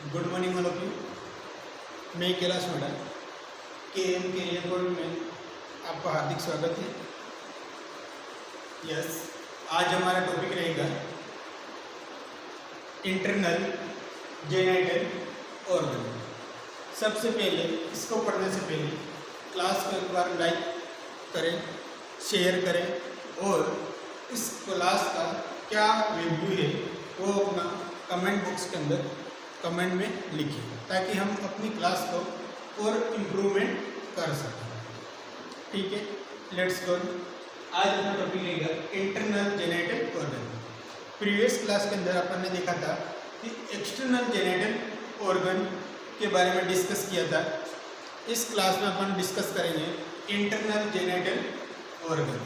Good morning all of you. मैं कैलाश मेडा KM career board में आपका हार्दिक स्वागत है। यस, आज हमारा टॉपिक रहेगा इंटरनल जेनिटल ऑर्गन। सबसे पहले इसको पढ़ने से पहले क्लास को एक बार लाइक करें, शेयर करें और इस क्लास का क्या रिव्यू है वो अपना कमेंट बॉक्स के अंदर कमेंट में लिखिए, ताकि हम अपनी क्लास को और इम्प्रूवमेंट कर सकें। ठीक है, लेट्स गो। आज अपना टॉपिक रहेगा internal genital organ. Previous class के अंदर अपन ने देखा था कि एक्सटर्नल जेनिटल ऑर्गन के बारे में डिस्कस किया था। इस क्लास में अपन डिस्कस करेंगे इंटरनल जेनिटल ऑर्गन।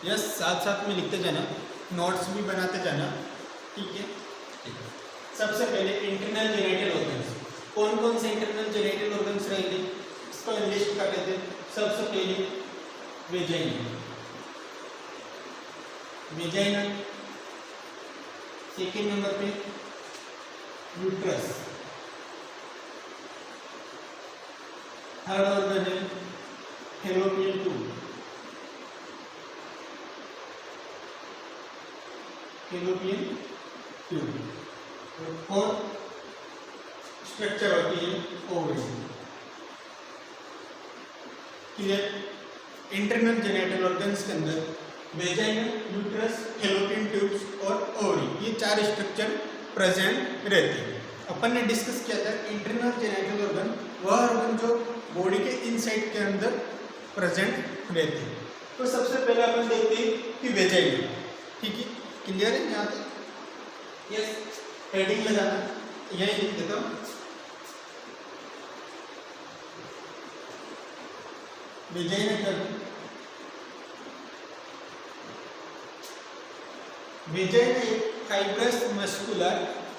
यस, साथ साथ में लिखते जाना, नोट्स भी बनाते जाना। ठीक है, सबसे पहले इंटरनल जेनिटल ऑर्गन्स, कौन कौन से इंटरनल जेनिटल ऑर्गन्स रहेंगे इसको लिस्ट कर लेते हैं। सबसे पहले वेजाइना, वेजाइना। सेकेंड नंबर पे यूट्रस। थर्ड ऑर्गन है फैलोपियन ट्यूब, फैलोपियन ट्यूब। और स्ट्रक्चर होती है ovary. Clear? Internal genital organs के अंदर वेजाइना, यूट्रस, फैलोपियन ट्यूब्स और ओवरी, ये चार स्ट्रक्चर प्रेजेंट रहते हैं। अपन ने डिस्कस किया था इंटरनल जेनिटल ऑर्गन वह ऑर्गन जो बॉडी के इनसाइड के अंदर प्रेजेंट रहते हैं। तो सबसे पहले अपन देखते हैं कि वेजाइना। ठीक है, क्लियर है यहाँ तक? यस, हेडिंग लगाना, यही लिख देता हूँ। वेजाइना कर, वेजाइना एक फाइब्रस मस्कुलर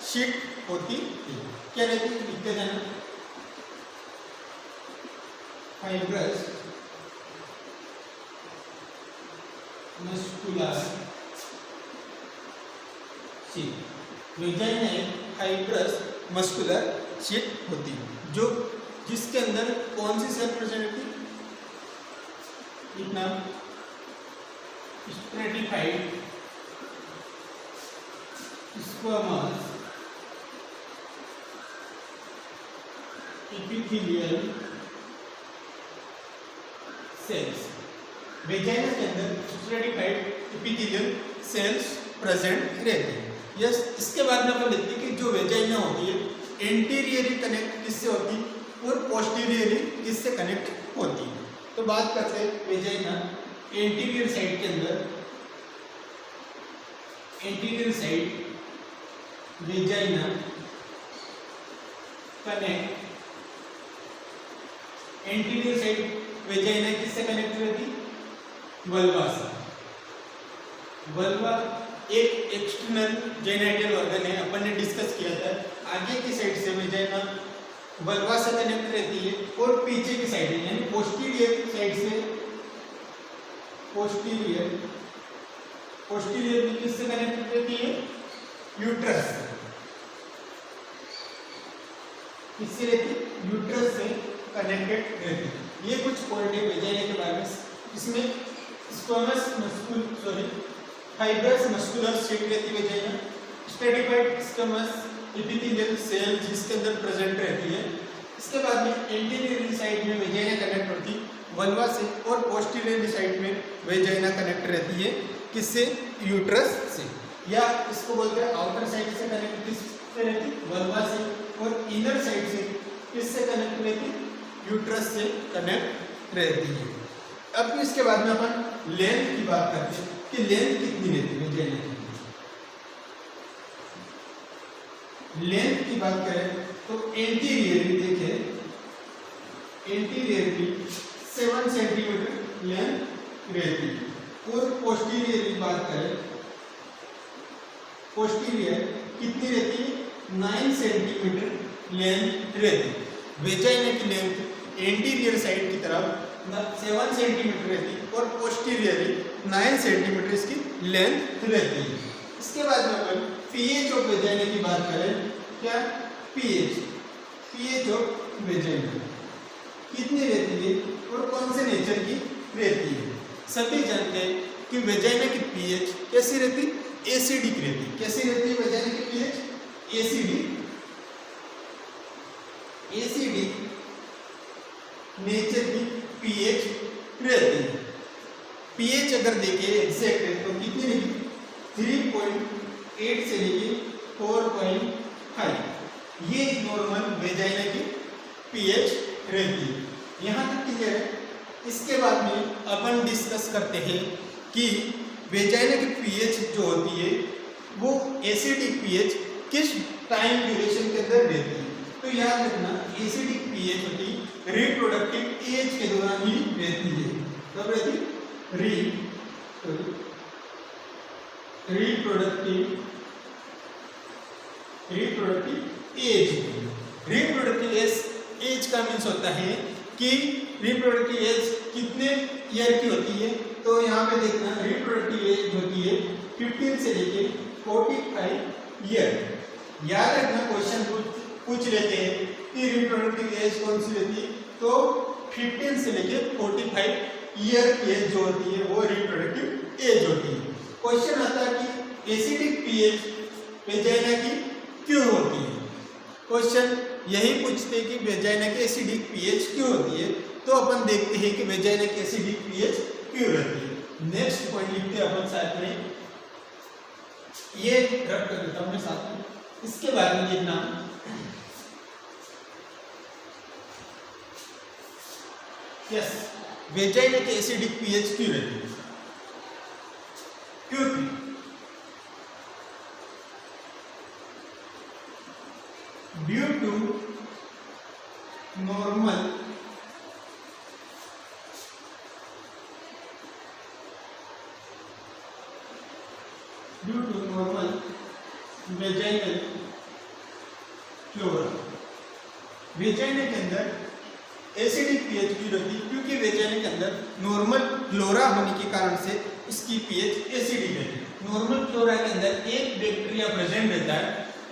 शीट होती है। क्या रहती है? लिखते जाना, फाइब्रस मस्कुलर शीट। वेजाइना एक फाइब्रस मस्कुलर शीट होती है जो जिसके अंदर कौन सी सेल प्रेजेंट होती है? इतना stratified squamous epithelial cells. Vagina के अंदर स्ट्रेटिफाइड एपिथेलियल सेल्स प्रेजेंट रहते हैं। यस, इसके बाद में अपन देखते हैं कि जो वेजाइना होती है एंटीरियरली कनेक्ट किससे होती है और पोस्टीरियरली किससे कनेक्ट होती है। तो बात करते हैं वेजाइना एंटीरियर साइड के अंदर। Anterior side vagina connect, anterior side vagina किससे कनेक्ट रहती? वल्वा से। वल्वा एक एक्सटर्नल जेनिटल ऑर्गन है, अपन ने डिस्कस किया था। आगे की साइड से वेजाइना वल्वा से कनेक्ट रहती है और पीछे की साइड यानी पोस्टीरियर साइड से, पोस्टीरियर में किससे कनेक्ट रहती है? यूट्रस से। किससे रहती है? यूट्रस से कनेक्टेड रहती है। ये कुछ पॉइंट है वेजाइना के बारे में। इसमें स्क्वामस फाइब्रस मस्कुलर शीट रहती है vagina, stratified squamous epithelial cell जिसके अंदर प्रेजेंट रहती है। इसके बाद में एंटीरियर साइड में वेजाइना कनेक्ट होती है वल्वा से और पोस्टीरियर साइड में वेजाइना कनेक्ट रहती है किससे? यूट्रस से। या इसको बोलते हैं आउटर साइड से कनेक्ट किससे रहती? वल्वा से। और इनर साइड से किससे कनेक्ट रहती? यूट्रस से कनेक्ट रहती है। अब इसके बाद में अपन लेंथ की बात करते हैं कि लेंथ कितनी रहती है वेजाइना की। लेंथ की बात करें तो एंटीरियरली देखें, एंटीरियरली 7 सेंटीमीटर लेंथ रहती है। और पोस्टीरियरली बात करें, पोस्टीरियर कितनी रहती है? 9 सेंटीमीटर लेंथ रहती है। वेजाइना की लेंथ एंटीरियर साइड की तरफ 7 सेंटीमीटर रहती है और पोस्टीरियरली 9 सेंटीमीटर इसकी लेंथ रहती है। इसके बाद में अपन पीएच ऑफ वेजाइना की बात करें, क्या? पीएच पीएच ऑफ वेजाइना कितनी रहती है और कौन से नेचर की रहती है। सभी जानते हैं कि वेजाइना की पीएच कैसी रहती, एसिडिक रहती। कैसी रहती है वेजाइना की पीएच, एसिडिक नेचर की पीएच रहती है। पीएच अगर देखें एग्जैक्ट है तो कितनी रहेगी, 3.8 से लेके 4.5, ये नॉर्मल वेजाइना की पीएच रहती है। यहाँ तक क्लियर है। इसके बाद में अपन डिस्कस करते हैं कि वेजाइना की पीएच जो होती है वो एसिडिक पीएच किस टाइम ड्यूरेशन के अंदर रहती है। तो याद रखना एसिडिक पीएच होती रिप्रोडक्टिव एज के दौरान ही रहती है। कब रहती, रिप्रोडक्टिव एज। रिप्रोडक्टिव एज का मीन्स होता है कि रिप्रोडक्टिव एज कितने ईयर की होती है। तो यहाँ पे देखना रिप्रोडक्टिव एज होती है 15 से लेके 45 ईयर। याद रखना क्वेश्चन पूछ लेते हैं कि रिप्रोडक्टिव एज कौन सी रहती है, तो 15 से लेके 45 ईयर की एज जो होती है वो रिप्रोडक्टिव एज होती है। क्वेश्चन आता है कि एसिडिक पीएच वेजाइना की क्यों होती है। क्वेश्चन यही पूछते हैं कि वेजाइना की एसिडिक पीएच क्यों होती है। तो अपन देखते हैं कि वेजाइना की एसिडिक पीएच क्यों रहती है। नेक्स्ट पॉइंट लिखते हैं अपन साथ में, ये रख कर देता हूं मैं साथ में। इसके बाद में लिखना यस, वेजाइना की एसिडिक पीएच क्यों रहती है, क्योंकि due to normal vaginal flora. Vagina के अंदर एसिडिक पीएच क्यों रहती है, क्योंकि वेजाइना के अंदर नॉर्मल फ्लोरा होने के कारण से उसकी पीएच एसिडिक है। नॉर्मल फ्लोरा के अंदर एक बैक्टीरिया प्रेजेंट रहता है।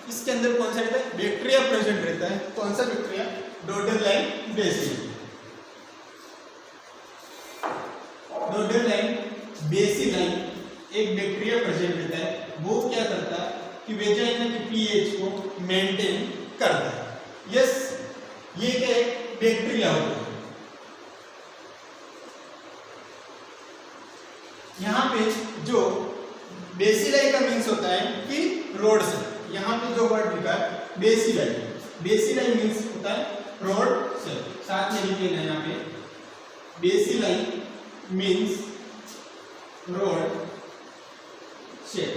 इसके अंदर कौन सा रहता है, बैक्टीरिया प्रेजेंट रहता है। कौन सा बैक्टीरिया, डोडेरलाइन बेसिली। डोडेरलाइन बेसिली एक बैक्टीरिया प्रेजेंट रहता है। वो क्या करता है कि वेजाइना की पीएच को मेंटेन करता है। यस, ये क्या एक बैक्टीरिया होता है। यहाँ पे जो बेसिलाई का मीन्स होता है कि रोड से, यहाँ पे जो वर्ड लिखा है बेसिलाई, बेसिलाई मीन्स होता है रोड से। साथ में लिखे ना यहाँ पे, बेसिलाई मीन्स रोड शेप।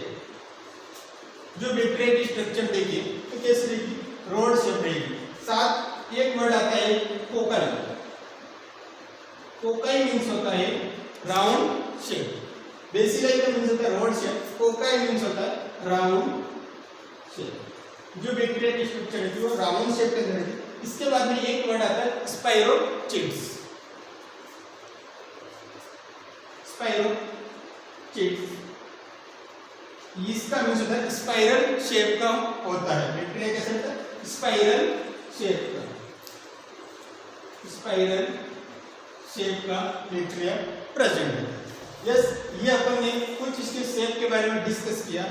जो बैक्टीरिया की स्ट्रक्चर देखिए तो कैसे देखिए, रोड शेप रहेगी। साथ एक वर्ड आता है कोकाई। कोकाई मीन्स होता है राउंड शेप। बेसिलाई का मीन्स होता है रोड शेप, कोकाई मीन्स होता है राउंड शेप। जो बैक्टीरिया की स्ट्रक्चर है वो राउंड शेप के अंदर है। इसके बाद में एक वर्ड आता है स्पाइरोचिट्स। स्पाइरोचिट्स इसका मीन्स होता है स्पाइरल शेप का होता है। बैक्टीरिया कैसे होता है, स्पाइरल शेप का, स्पाइरल शेप का बैक्टीरिया प्रेजेंट है। यस, ये अपन ने कुछ इसके शेप के बारे में डिस्कस किया।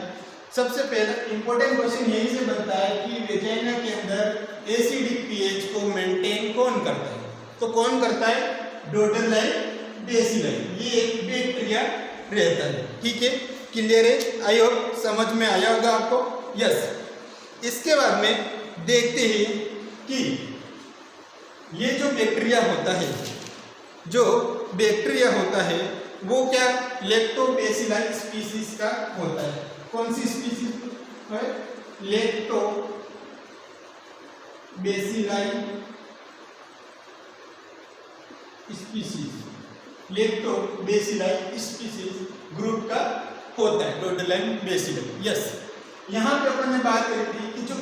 सबसे पहले इंपॉर्टेंट क्वेश्चन यही से बनता है कि वेजाइना के अंदर एसिडिक पीएच को मेंटेन कौन करता है। तो कौन करता है, डोडेरलाइन बेसिली, ये एक बैक्टीरिया रहता है। ठीक है, क्लियर है, आई होप समझ में आया होगा आपको। यस, इसके बाद में देखते हैं कि ये जो बैक्टीरिया होता है, जो बैक्टीरिया होता है वो क्या लैक्टोबैसिलाई स्पीसीज का होता है। कौन सी स्पीसीज है, lactobacilli species, lactobacilli species group का होता है डोडेरलाइन बेसिली। यस, यहाँ पे अपन ने बात करी थी कि जो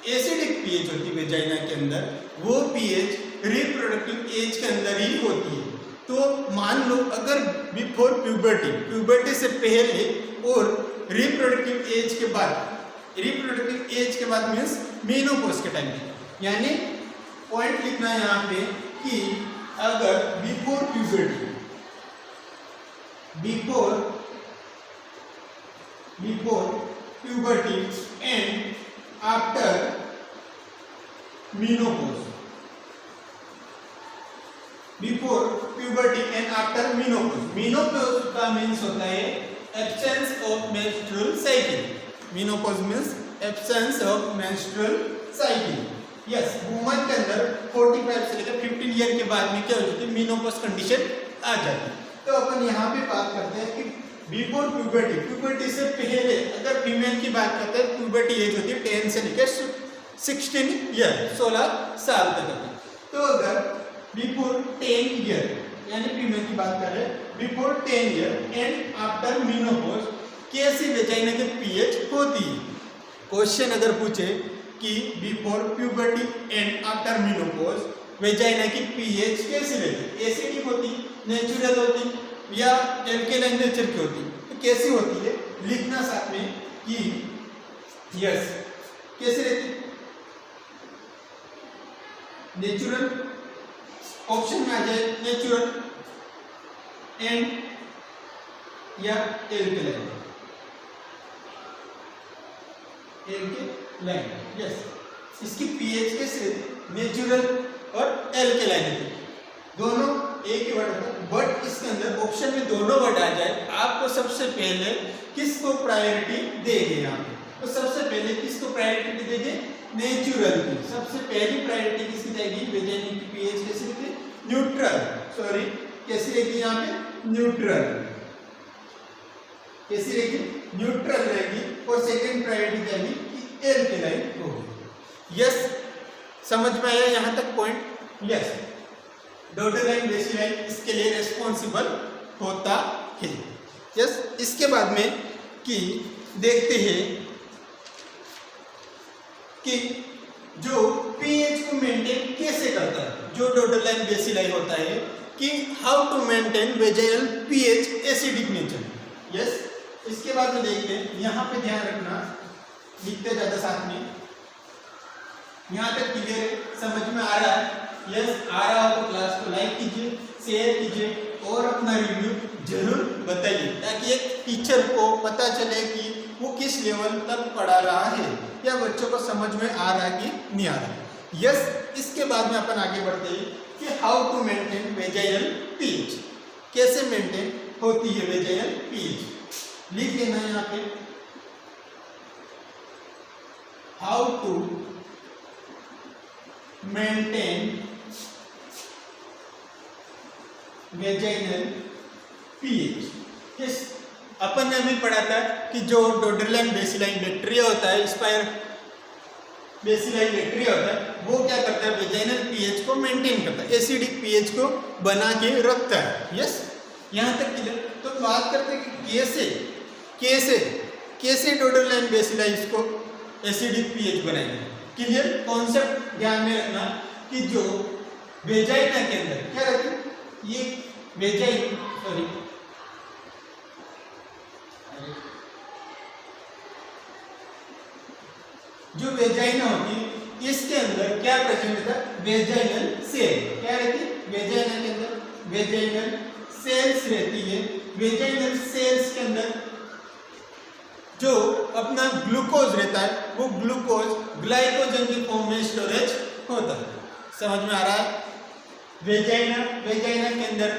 एसिडिक पीएच होती है वेजाइना के अंदर, वो पीएच रिप्रोडक्टिव एज के अंदर ही होती है। तो मान लो अगर बिफोर प्यूबर्टी, प्यूबर्टी से पहले और रिप्रोडक्टिव एज के बाद, रिप्रोडक्टिव एज के बाद मीन्स मेनोपॉज के टाइम पे, यानी पॉइंट लिखना है यहाँ पे कि अगर before puberty and after menopause, before puberty and after menopause का मीन्स होता है absence of menstrual cycle. Menopause means absence of menstrual cycle. Yes, woman के अंदर 45 से लेकर 15 ईयर के बाद में क्या हो जाती है, मेनोपॉज कंडीशन आ जाती है। तो अपन यहाँ पे बात करते हैं कि बिफोर प्यूबर्टी से पहले अगर फीमेल की बात करते हैं, प्यूबर्टी एज होती है 10 से लेकर 16 ईयर, 16 साल तक होती है। तो अगर बिफोर 10 ईयर यानी फीमेल की बात कर रहे हैं, before 10 year and after menopause कैसी वेजाइना की पीएच होती है। क्वेश्चन अगर पूछे कि before puberty and after menopause vagina की पीएच कैसी रहती है, एसिडिक होती, नेचुरल होती या एल्केलाइन नेचर की होती, तो कैसी होती है लिखना साथ में कि यस कैसी रहती है, नेचुरल ऑप्शन में आ जाए नेचुरल एंड या एल्केलाइन। यस, इसकी पीएच कैसे रहती, नेचुरल और एल्केलाइन, दोनों एक ही वर्ड होता है। बट इसके अंदर ऑप्शन में दोनों वर्ड आ जाए, आपको सबसे पहले किसको प्रायोरिटी देंगे यहाँ पे, तो सबसे पहले किसको प्रायोरिटी देंगे, नेचुरल की। सबसे पहली प्रायोरिटी किसकी जाएगी, वेजाइना की पीएच कैसी रहती है, न्यूट्रल, सॉरी कैसी रहेगी यहाँ पे, न्यूट्रल, कैसी रहेगी, न्यूट्रल रहेगी। और सेकंड प्रायोरिटी जाएगी कि एल्केलाइन होगी। यस, समझ में आया यहाँ तक पॉइंट। यस, डॉटरलाइन बेसिलाइन इसके लिए रेस्पॉन्सिबल होता है। यस, इसके बाद में कि देखते हैं कि जो पीएच को मेंटेन कैसे करता है, जो डॉटरलाइन बेसिलाई होता है कि how to maintain vaginal pH acidic nature. Yes, इसके बाद में देखते हैं, यहाँ पे ध्यान रखना, लिखते जाता साथ में, यहाँ तक क्लियर समझ में आ रहा है। यस, आ रहा हो तो क्लास को लाइक कीजिए, शेयर कीजिए और अपना रिव्यू जरूर बताइए, ताकि एक टीचर को पता चले कि वो किस लेवल तक पढ़ा रहा है या बच्चों को समझ में आ रहा है कि नहीं आ रहा है। यस, इसके बाद में अपन आगे बढ़ते हैं कि how to maintain vaginal pH, कैसे मेंटेन होती है वेजाइनल पीएच। लिख लेना यहाँ पे, how to maintain vaginal pH. किस अपन ने अभी पढ़ा था कि जो डॉटरलाइन बेसिलाइन बैक्टीरिया होता है, स्पायर बेसिलाइन बैक्टीरिया होता है, वो क्या करता है, वेजाइनल पीएच को मेंटेन करता है, एसिडिक पीएच को बना के रखता है। यस, यहाँ तक क्लियर। तो बात करते हैं कि कैसे कैसे कैसे डॉटरलाइन बेसिलाइन को एसिडिक पीएच बनाएंगे। क्लियर कॉन्सेप्ट ध्यान में रखना कि जो वेजाइना के अंदर क्या रहती है, ये वेजाइन सॉरी जो वेजाइना होती है इसके अंदर क्या प्रेजेंट होता है, वेजाइनल सेल। क्या रहती है, वेजाइना के अंदर वेजाइनल सेल्स रहती है। वेजाइनल सेल्स के अंदर जो अपना ग्लूकोज रहता है, वो ग्लूकोज ग्लाइकोजन की फॉर्म में स्टोरेज होता है। समझ में आ रहा है। वेजाइना के अंदर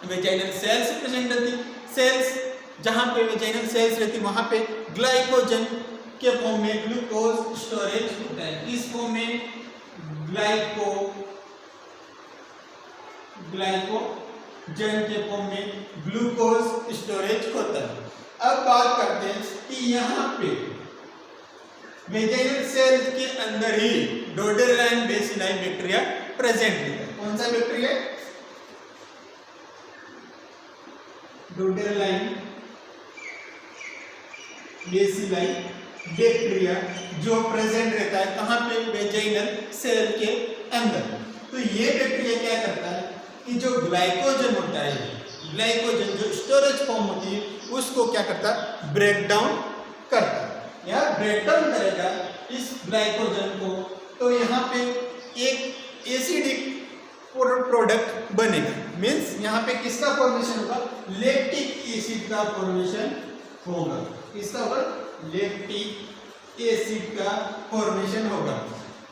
वेजाइनल सेल्स प्रेजेंट रहती, सेल्स जहाँ पे वेजाइनल सेल्स रहती वहाँ पे ग्लाइकोजन के फॉर्म में ग्लूकोज स्टोरेज होता है। इस फॉर्म में ग्लाइकोजन के फॉर्म में ग्लूकोज स्टोरेज होता है। अब बात करते हैं कि यहाँ पे वेजाइनल सेल के अंदर ही डोडेरलाइन बेसिलाई बैक्टीरिया प्रेजेंट है। कौन सा बैक्टीरिया, डोडेरलाइन बेसिलाई बैक्टीरिया जो प्रेजेंट रहता है कहाँ पे, वेजाइनल सेल के अंदर। तो ये बैक्टीरिया क्या करता है कि जो ग्लाइकोजन होता है, ग्लाइकोजन जो स्टोरेज फॉर्म होती है उसको क्या करता है, ब्रेक डाउन करता है या ब्रेक डाउन करेगा इस ग्लाइकोजन को। तो यहाँ पे एक यहाँ पे किसका फॉर्मेशन होगा? लैक्टिक एसिड का फॉर्मेशन होगा। किसका होगा? लैक्टिक एसिड का फॉर्मेशन होगा।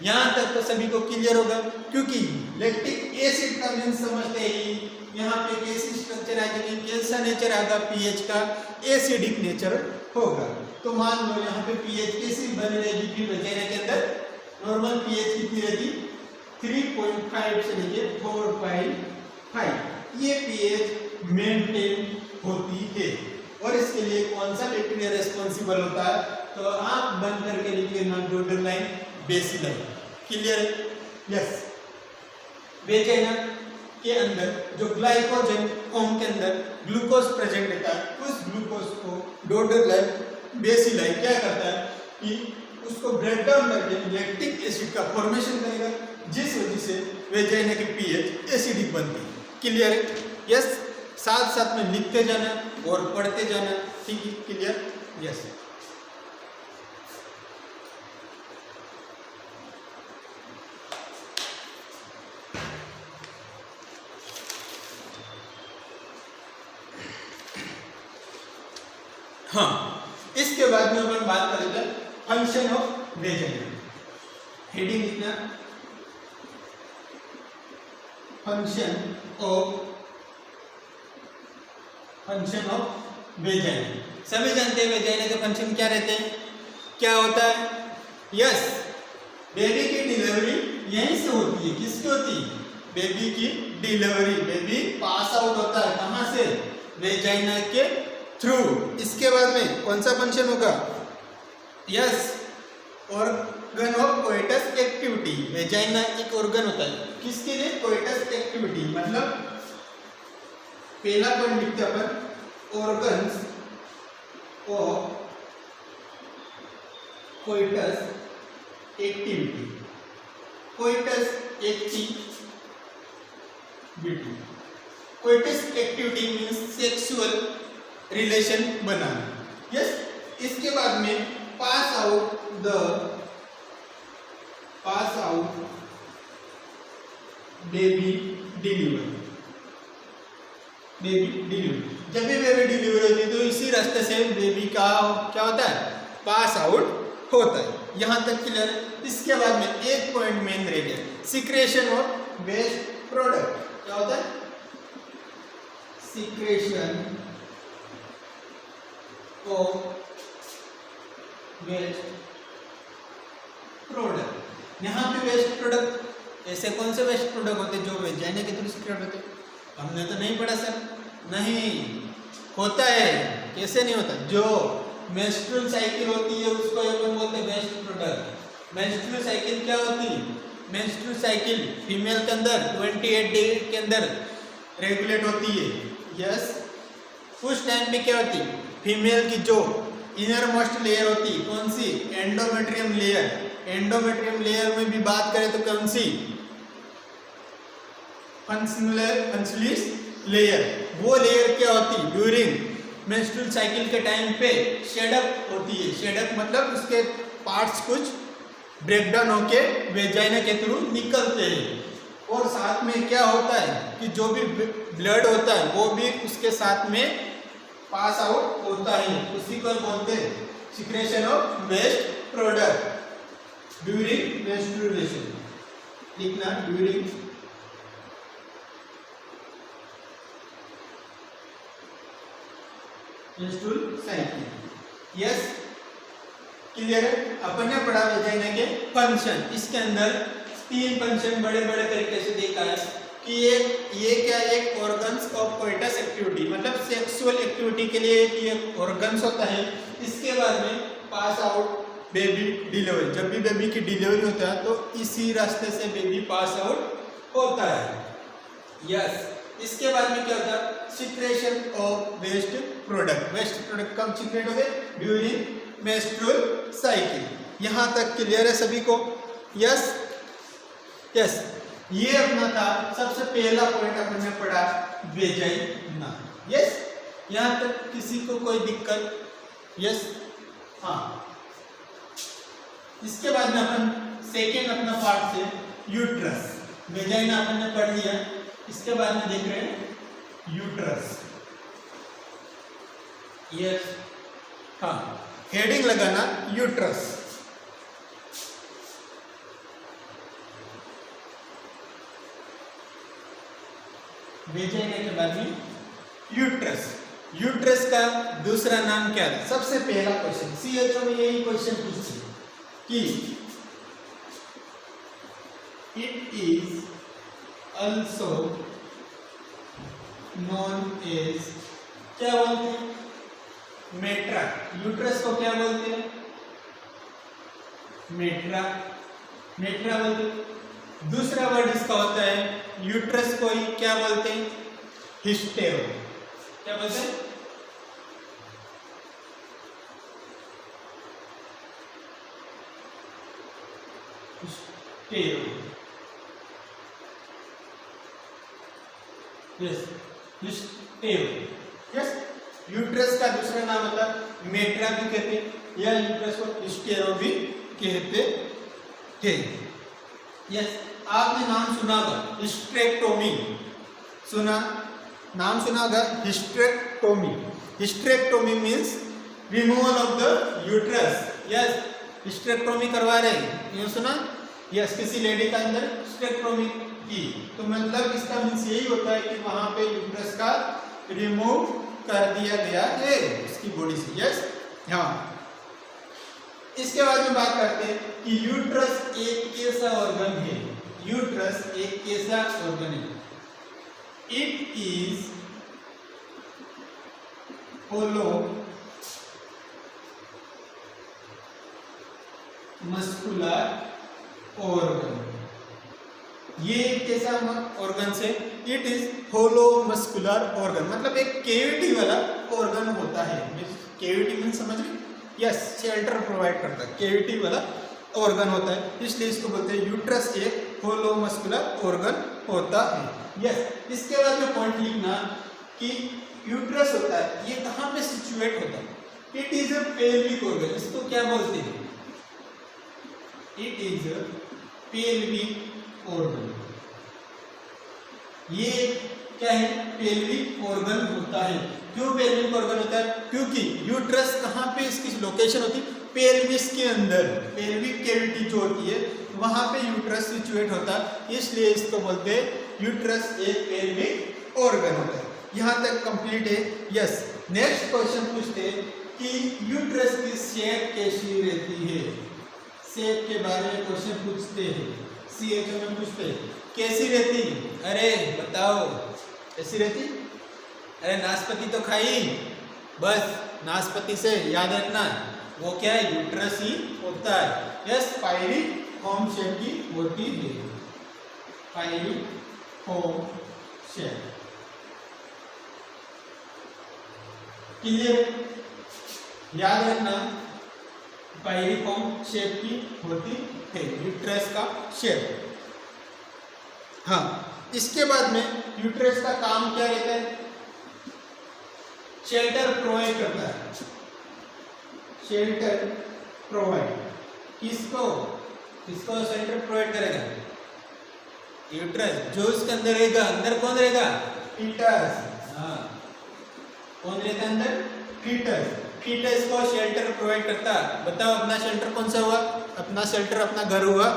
यहाँ तक तो सभी को क्लियर होगा, क्योंकि लैक्टिक एसिड का मीन समझते ही यहाँ पे कैसी स्ट्रक्चर आएगी, कैसा नेचर आएगा पीएच का? एसिडिक नेचर होगा। तो मान लो यहाँ पे पीएच कैसी बनी रहेगी फिर वजाइना के अंदर? नॉर्मल पीएच कितनी रहती? 3.5 से लेके 4.5 ये पीएच मेंटेन होती है। और इसके लिए कौन सा बैक्टीरिया रेस्पॉन्सिबल होता है? तो आप बंद करके लिखिए ना, डोडर लाइन, बेसिलाइन। क्लियर है? यस। वेजाइना के अंदर जो ग्लाइकोजन फॉर्म के अंदर ग्लूकोज प्रेजेंट रहता है, उस ग्लूकोज को डोडर लाइन बेसिलाइन क्या करता है कि उसको ब्रेक डाउन करके लैक्टिक एसिड का फॉर्मेशन करेगा, जिस वजह से वेजाइना की पीएच एसिडिक बनती है। क्लियर है? यस। साथ साथ में लिखते जाना और पढ़ते जाना। ठीक है? क्लियर? यस। हाँ, इसके बाद में अपन बात करेंगे फंक्शन ऑफ वेजाइना। हेडिंग लिखना, फंक्शन ऑफ वेजाइना। सभी जानते हैं वेजाइना के फंक्शन क्या रहते हैं, क्या होता है? यस, बेबी की डिलीवरी यहीं से होती है। किसकी होती है? बेबी की डिलीवरी। बेबी पास आउट होता है कहाँ से? वेजाइना के थ्रू। इसके बाद में कौन सा फंक्शन होगा? Yes, organ of coitus activity. Vagina एक ऑर्गन होता है किसके लिए? Coitus activity. मतलब पहला पॉइंट लिखते हैं अपन, organs of coitus activity. Coitus activity. Coitus activity means sexual relation बनाना। यस। इसके बाद में पास आउट बेबी डिलीवरी। जब भी बेबी डिलीवरी होती है तो इसी रास्ते से बेबी का क्या होता है? पास आउट होता है। यहाँ तक क्लियर है? इसके बाद में एक पॉइंट मेन रह गया, सिक्रेशन ऑफ वेस्ट प्रोडक्ट। क्या होता है? Secretion waste product. यहाँ पे वेस्ट प्रोडक्ट, ऐसे कौन से वेस्ट प्रोडक्ट होते हैं जो वेजाइना के थ्रू सिक्रेट होते हैं? हमने तो नहीं पढ़ा सर। नहीं होता है। कैसे नहीं होता? जो मेंस्ट्रुअल साइकिल होती है उसको अपन बोलते हैं वेस्ट प्रोडक्ट। मेंस्ट्रुअल साइकिल क्या होती है? मेंस्ट्रुअल साइकिल फीमेल के अंदर 28 डे के अंदर रेगुलेट होती है। यस। उस टाइम पे क्या होती है? फीमेल की जो इनर मोस्ट लेयर होती है, कौन सी? Endometrium layer. एंडोमेट्रियम लेयर में भी बात करें तो कौन सी? फंसुलिस लेयर। वो लेयर क्या होती है? ड्यूरिंग मेंस्ट्रुअल साइकिल के टाइम पे शेडअप होती है। शेडअप मतलब उसके पार्ट्स कुछ ब्रेकडाउन होके वेजाइना के थ्रू निकलते हैं। और साथ में क्या होता है कि जो भी ब्लड होता है वो भी उसके साथ में पास आउट होता है। उसी को बोलते हैं secretion of waste product during menstruation. लिखना, during menstrual cycle. Yes. Clear है? अपन ने पढ़ा वेजाइना के फंक्शन। इसके अंदर 3 फंक्शन बड़े बड़े तरीके से देखा है कि ये क्या? एक ऑर्गन्स ऑफ कोइटस एक्टिविटी, मतलब सेक्सुअल एक्टिविटी के लिए ये ऑर्गन्स होता है। इसके बाद में पास आउट बेबी डिलीवरी। जब भी बेबी की डिलीवरी होता है तो इसी रास्ते से बेबी पास आउट होता है। यस। इसके बाद में क्या होता है? Secretion of waste product. Waste product कब सिक्रेट होते? During menstrual cycle. यहाँ तक क्लियर है सभी को? यस। यस। ये अपना था सबसे पहला पॉइंट अपन ने पढ़ा, वेजाइना। यस। यहाँ तक किसी को कोई दिक्कत? यस। हाँ। इसके बाद में अपन सेकेंड अपना पार्ट से यूट्रस। वेजाइना अपन ने पढ़ लिया। इसके बाद में देख रहे हैं यूट्रस। यस, हाँ, हेडिंग लगाना यूट्रस। भेजेंगे के बाद में यूट्रस। यूट्रस का दूसरा नाम क्या है? सबसे पहला क्वेश्चन सीएचओ में यही क्वेश्चन पूछते कि it is also known as, क्या बोलते हैं? मेट्रा। यूट्रस को क्या बोलते हैं? मेट्रा, मेट्रा बोलते हैं। दूसरा वर्ड इसका होता है यूट्रस को ही क्या बोलते हैं? हिस्टेरो। क्या बोलते हैं? हिस्टेरो। यस, हिस्टेरो। यस, यूट्रस का दूसरा नाम होता है मेट्रा भी कहते हैं या यूट्रस को हिस्टेरो भी कहते हैं। यस, आपने नाम सुना होगा हिस्टेरेक्टोमी, सुना, नाम सुना होगा hysterectomy. Hysterectomy means removal of the uterus. Yes, hysterectomy करवा रहे हैं, ये सुना? यस, किसी लेडी का अंदर हिस्टेरेक्टोमी की, तो मतलब इसका मीन्स यही होता है कि वहां पे यूट्रस का रिमूव कर दिया गया है उसकी बॉडी से। यस, हाँ। इसके बाद में बात करते हैं कि यूट्रस एक कैसा ऑर्गन है? यूट्रस एक कैसा ऑर्गन है? It is hollow muscular organ. ये कैसा ऑर्गन से? It is hollow muscular organ, मतलब एक केविटी वाला ऑर्गन होता है। केविटी मीन समझ रहे? यस, शेल्टर प्रोवाइड करता है, केविटी वाला ऑर्गन होता है, इसलिए इसको बोलते हैं यूट्रस एक होलो मस्कुलर ऑर्गन होता है। यस, इसके बाद में पॉइंट लिखना कि यूट्रस होता है, ये कहाँ पे सिचुएट होता है? It is a pelvic organ. इसको क्या बोलते हैं? It is a pelvic organ. ये क्या है? पेल्विक ऑर्गन होता है। क्यों पेल्विक ऑर्गन होता है? क्योंकि यूट्रस कहाँ पे इसकी लोकेशन होती है? पेल्विस के अंदर, पेल्विक कैविटी जो होती है वहां पे यूट्रस सिचुएट होता है, इसलिए इसको बोलते हैं यूट्रस एक पेल्विक ऑर्गन होता है। यहाँ तक कंप्लीट है। यस, नेक्स्ट क्वेश्चन पूछते हैं कि यूट्रस की शेप कैसी रहती है? शेप के बारे में क्वेश्चन पूछते हैं, सीएचओ में पूछते हैं कैसी रहती? अरे बताओ, कैसी रहती? अरे नाशपाती तो खाई, बस नाशपाती से याद रखना वो क्या है? यूट्रस ही होता है। यस, पायरिफॉर्म शेप की होती है, पायरिफॉर्म शेप। क्लियर? याद रखना पायरिफॉर्म शेप की होती है यूट्रस का शेप। हाँ, इसके बाद में यूट्रस का काम क्या रहता है? शेल्टर प्रोवाइड करता है। शेल्टर प्रोवाइड किसको? किसको शेल्टर प्रोवाइड करेगा? यूट्रस। जो इसके अंदर रहेगा, अंदर कौन रहेगा? फीटस। हाँ, कौन रहता है अंदर? फीटस। फीटस को शेल्टर प्रोवाइड करता। बताओ अपना शेल्टर कौन सा हुआ? अपना शेल्टर अपना घर हुआ।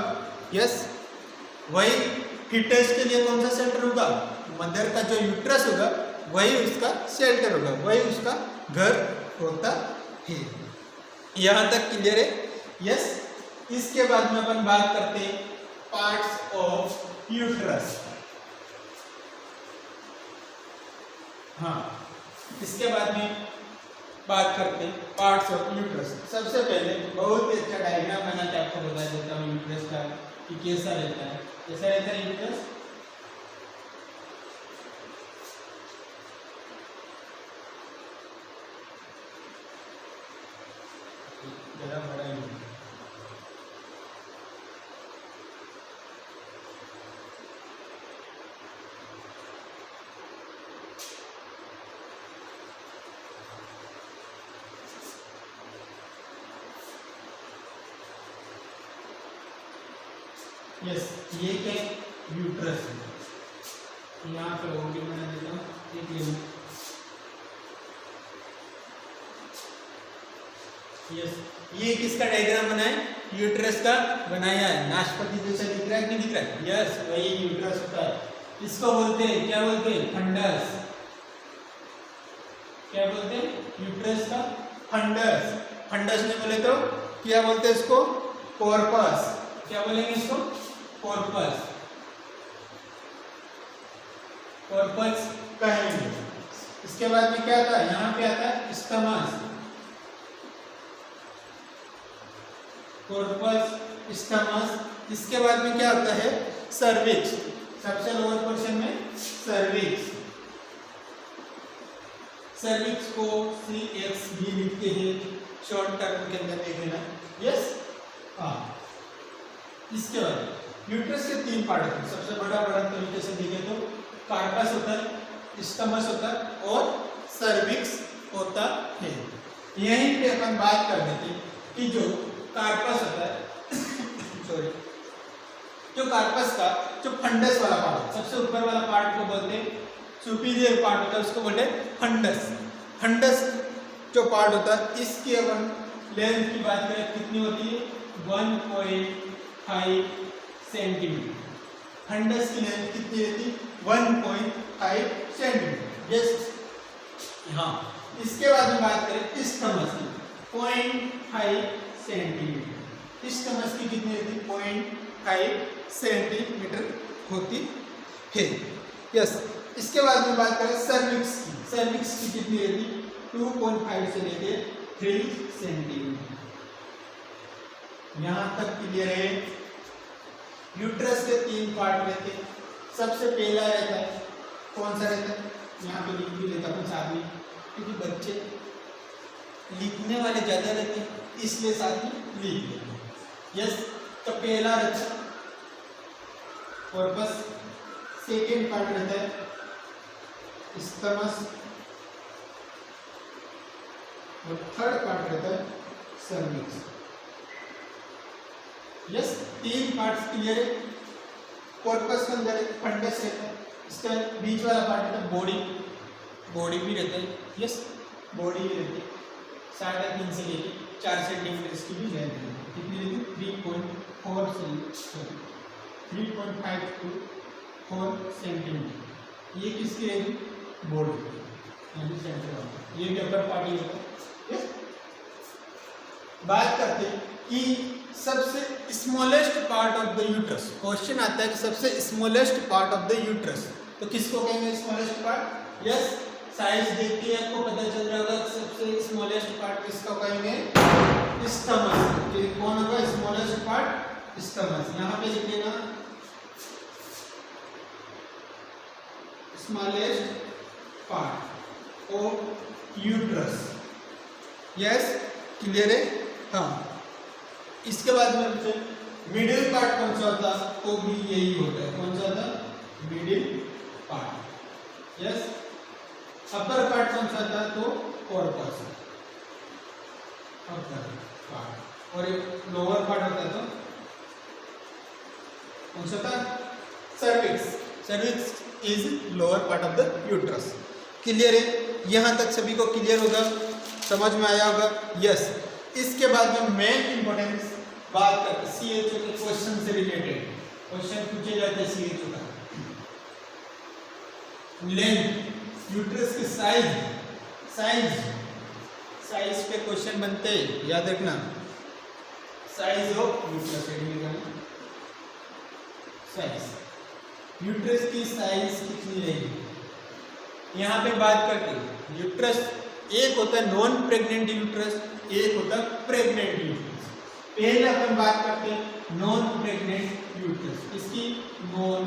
यस, वही फीटस के लिए कौन सा शेल्टर होगा? मदर का जो यूट्रस होगा वही उसका शेल्टर होगा, वही उसका घर होता है। यहाँ तक क्लियर है? यस, इसके बाद में अपन बात करते हैं पार्ट्स ऑफ यूट्रस। हाँ, इसके बाद में बात करते हैं पार्ट्स ऑफ यूट्रस। सबसे पहले बहुत ही अच्छा डायग्राम बना के आपको बता देता हूँ यूट्रस का कि कैसा रहता है। कैसा रहता है यूट्रस? जरा बड़ा ही यस, ये क्या यूट्रस है। यहाँ पे ओडी बना देता हूँ, एक ले लो। यस, ये किसका डायग्राम बना है? यूट्रस का बनाया है। नाशपाती जैसा दिख रहा है कि नहीं दिख रहा है? यस, वही यूट्रस होता है। इसको बोलते हैं, क्या बोलते हैं? फंडस। क्या बोलते हैं? यूट्रस का फंडस। फंडस नहीं बोले तो क्या बोलते हैं इसको? कॉर्पस। क्या बोलेंगे इसको? कॉर्पस। कॉर्पस कहेंगे। इसके बाद में क्या आता है? यहाँ पे आता है स्टमस। कॉर्पस, स्टमस। इसके बाद में क्या आता है? सर्विक्स। सबसे लोअर पोर्शन में सर्विक्स। सर्विक्स को CXV लिखते हैं शॉर्ट टर्म के अंदर, देख लेना। यस, हाँ। इसके बाद यूट्रस के 3 पार्ट होते हैं। सबसे बड़ा तरीके से देखें तो कार्पस होता है, स्टमस होता है और सर्विक्स होता है। यहीं पे अपन बात कर देते हैं कि जो कार्पस होता है सॉरी, जो कार्पस का जो फंडस वाला पार्ट, सबसे ऊपर वाला पार्ट को बोलते हैं, सुपीरियर पार्ट होता है उसको बोलते हैं फंडस। फंडस जो पार्ट होता है, इसकी अपन लेंथ की बात करें कितनी होती है? 1.5 सेंटीमीटर। फंडस की लेंथ कितनी रहती? 1.5 सेंटीमीटर। यस, हाँ। इसके बाद में बात करें स्टमस की, 0.5 सेंटीमीटर। स्टमस की कितनी रहती? 0.5 सेंटीमीटर होती है। यस, इसके बाद में बात करें सर्विक्स की। सर्विक्स की कितनी रहती? 2.5 से लेके 3 सेंटीमीटर। यहां तक क्लियर है? यूट्रस के 3 पार्ट रहते हैं। सबसे पहला रहता है, कौन सा रहता है? यहाँ पे लिख भी लेता हूँ साथ में, क्योंकि बच्चे लिखने वाले ज्यादा रहते हैं इसलिए साथ में लिख लेते हैं। यस, तो पहला रहता है कॉर्पस। सेकेंड पार्ट रहता है स्टमस और थर्ड पार्ट रहता है सर्विक्स। यस, 3 पार्ट्स क्लियर है। कॉर्पस के अंदर फंडस रहता है, इसका बीच वाला पार्ट रहता है बॉडी। बॉडी भी रहता है। यस, बॉडी भी रहती है। 3.5 से लेके 4 सेंटीमीटर इसकी भी लेंथ है। कितनी रहती? 3.4 से 3.5 to 4 सेंटीमीटर। ये किसकी रहेगी? बॉडी, यानी सेंटर वाला। ये भी अपर पार्ट ही होता है। यस, बात करते हैं कि सबसे smallest part of the uterus. Question आता है कि सबसे smallest part of the uterus, तो किसको कहेंगे स्मॉलेस्ट पार्ट? यस, साइज देख के आपको पता चल रहा होगा सबसे स्मॉलेस्ट पार्ट किसको कहेंगे? स्टमस। कौन होगा स्मॉलेस्ट पार्ट? स्टमस। यहाँ पे लिख लेना smallest part of uterus. Yes, clear है? हाँ। इसके बाद में मिडिल पार्ट कौन सा होता? तो भी यही होता है। कौन सा होता? Middle part. Yes, upper part कौन सा था? तो कॉर्पस, अपर पार्ट। और एक लोअर पार्ट होता है तो कौन सा था? Cervix. Cervix is lower part of the uterus. Clear है? यहां तक सभी को क्लियर होगा, समझ में आया होगा? यस। इसके बाद में मेन इंपॉर्टेंस बात करते हैं CHO के क्वेश्चन से रिलेटेड। क्वेश्चन पूछे जाते हैं CHO का। लेंथ, यूट्रस की साइज, साइज पे क्वेश्चन बनते हैं, याद रखना। Size of uterus, size uterus की साइज कितनी रहेगी? यहाँ पे बात करते हैं यूट्रस, एक होता है नॉन प्रेग्नेंट यूट्रस, एक होता है प्रेग्नेंट यूट्रस। पहले अपन बात करते हैं नॉन प्रेग्नेंट यूट्रस। इसकी नॉन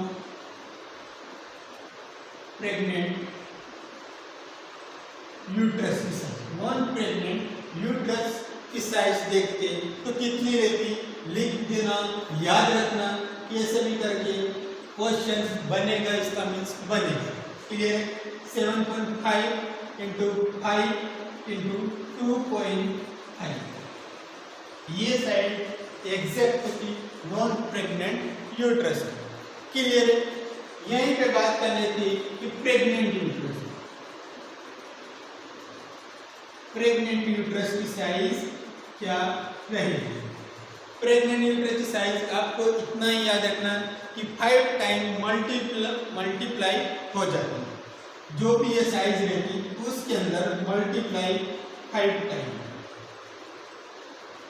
प्रेग्नेंट यूट्रस की साइज, नॉन प्रेग्नेंट यूट्रस की साइज देखते तो कितनी रहती? लिख देना, याद रखना, कैसे भी करके क्वेश्चन बनेगा, इसका मीन्स बनेगा। क्लियर? 7.5 इंटू 5 इंटू 2.5, ये साइड एग्जैक्ट होती नॉन प्रेग्नेंट यूट्रस। क्लियर है? यहीं पे बात कर लेते हैं कि प्रेग्नेंट यूट्रस, प्रेग्नेंट यूट्रस की साइज क्या रहेगी। प्रेग्नेंट यूट्रस की साइज आपको इतना ही याद रखना कि 5 टाइम मल्टीप्लाई हो जाती है। जो भी ये साइज रहती उसके अंदर मल्टीप्लाई 5 टाइम,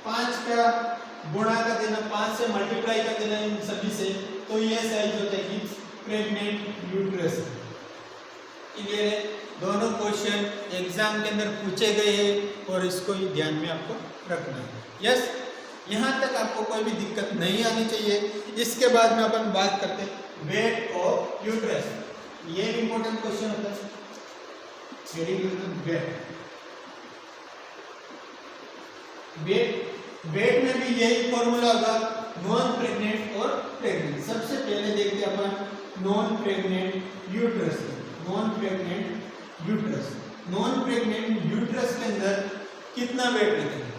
5 का गुणा कर देना, 5 से मल्टीप्लाई कर देना इन सभी से, तो ये साइज होता है कि प्रेग्नेंट यूट्रस। क्लियर है? दोनों क्वेश्चन एग्जाम के अंदर पूछे गए हैं और इसको ही ध्यान में आपको रखना है। यस, यहाँ तक आपको कोई भी दिक्कत नहीं आनी चाहिए। इसके बाद में अपन बात करते हैं वेट ऑफ यूट्रस। ये भी इंपॉर्टेंट क्वेश्चन होता है। वेट में भी यही फॉर्मूला होगा, नॉन प्रेग्नेंट और प्रेग्नेंट। सबसे पहले देखते हैं अपन non pregnant uterus. Non pregnant uterus, non pregnant uterus के अंदर कितना वेट रहता है?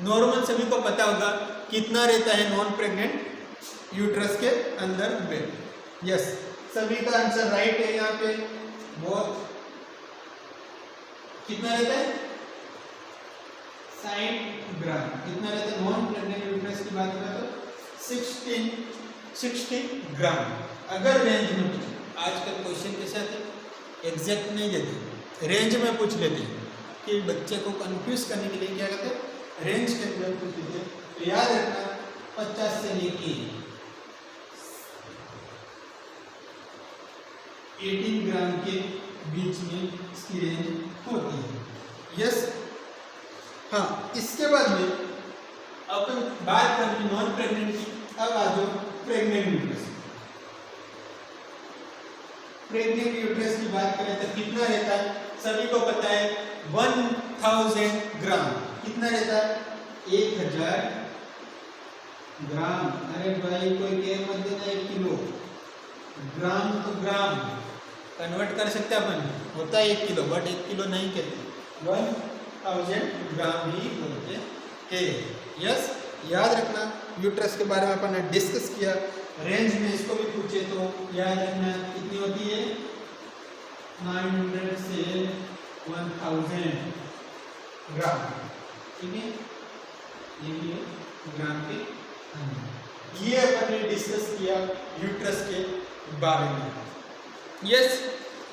नॉर्मल सभी को पता होगा कितना रहता है नॉन प्रेग्नेंट यूट्रस के अंदर वेट। यस, सभी का आंसर राइट है। यहाँ पे बहुत कितना रहता है? 60 ग्राम। कितना रहता है नॉन प्रेग्नेंट यूट्रस की बात करें तो 60 ग्राम। अगर रेंज में पूछे, आजकल क्वेश्चन के साथ एग्जैक्ट नहीं देते, रेंज में पूछ लेते हैं कि बच्चे को कंफ्यूज करने के लिए क्या करते हैं, रेंज के अंदर पूछ लेते हैं। तो याद रखना 50 से लेके 18 ग्राम के बीच में इसकी रेंज होती है। यस, हाँ, इसके बाद में अपन बात करेंगे नॉन प्रेग्नेंट की। अब आ जाओ प्रेग्नेंट यूट्रस। प्रेग्नेंट यूट्रस की बात करें तो कितना रहता है? सभी को पता है 1000 ग्राम। कितना रहता है? 1000 ग्राम। अरे भाई कोई कह मत देना 1 किलो, ग्राम तो ग्राम कन्वर्ट कर सकते अपन, होता है 1 किलो, बट 1 किलो नहीं कहते, 1000 ग्राम ही बोलते हैं। यस, याद रखना यूट्रस के बारे में अपन ने डिस्कस किया। रेंज में इसको भी पूछे तो याद रखना कितनी होती है? 900 से 1000 ग्राम। ठीक है, ये भी है ग्राम के अंदर। ये अपन ने डिस्कस किया यूट्रस के बारे में। यस,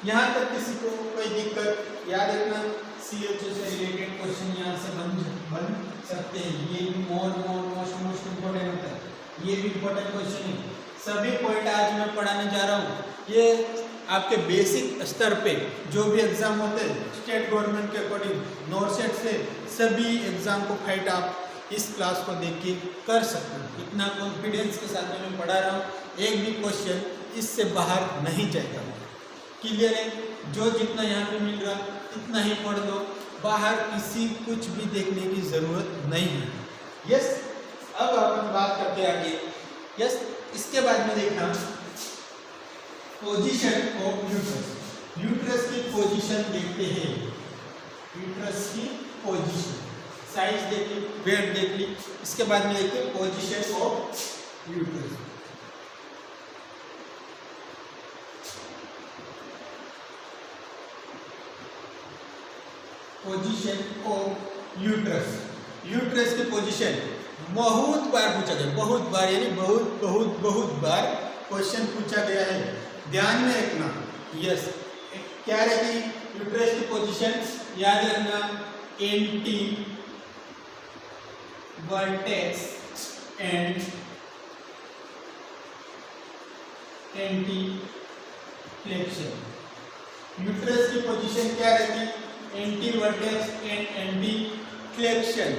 यहाँ तक किसी को कोई दिक्कत? याद रखना CHO से रिलेटेड क्वेश्चन यहाँ से बन सकते हैं। ये भी मोस्ट इम्पोर्टेंट होता है। ये भी इम्पोर्टेंट क्वेश्चन है। सभी पॉइंट आज मैं पढ़ाने जा रहा हूँ, ये आपके बेसिक स्तर पे जो भी एग्जाम होते हैं स्टेट गवर्नमेंट के अकॉर्डिंग, नॉर्सेट से सभी एग्जाम को फाइट आप इस क्लास को देख के कर सकते हो। इतना कॉन्फिडेंस के साथ मैं पढ़ा रहा हूँ, एक भी क्वेश्चन इससे बाहर नहीं जाएगा। क्लियर है? जो जितना यहाँ पे मिल रहा इतना ही पढ़ लो, बाहर किसी कुछ भी देखने की जरूरत नहीं है। यस, अब अपन बात करते हैं आगे। यस, इसके बाद में देखना पोजीशन ऑफ यूट्रस। यूट्रस की पोजीशन देखते हैं। यूट्रस की पोजीशन, साइज देख ली, वेट देख ली, इसके बाद में देखते हैं position of uterus. Position of uterus. Uterus की पोजीशन बहुत बार पूछा गया, बहुत बार, यानी बहुत बार क्वेश्चन पूछा गया है। ध्यान में रखना। यस, क्या रहती यूट्रस की पोजीशन? याद रखना anti vertex and anti flexion. Uterus की पोजीशन क्या रहती? Anti vertex and anti flexion.